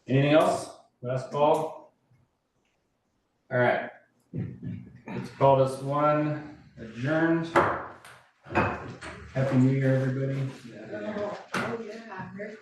Anything else? Last call? All right. Let's call this one adjourned. Happy New Year, everybody. Oh, yeah, Merry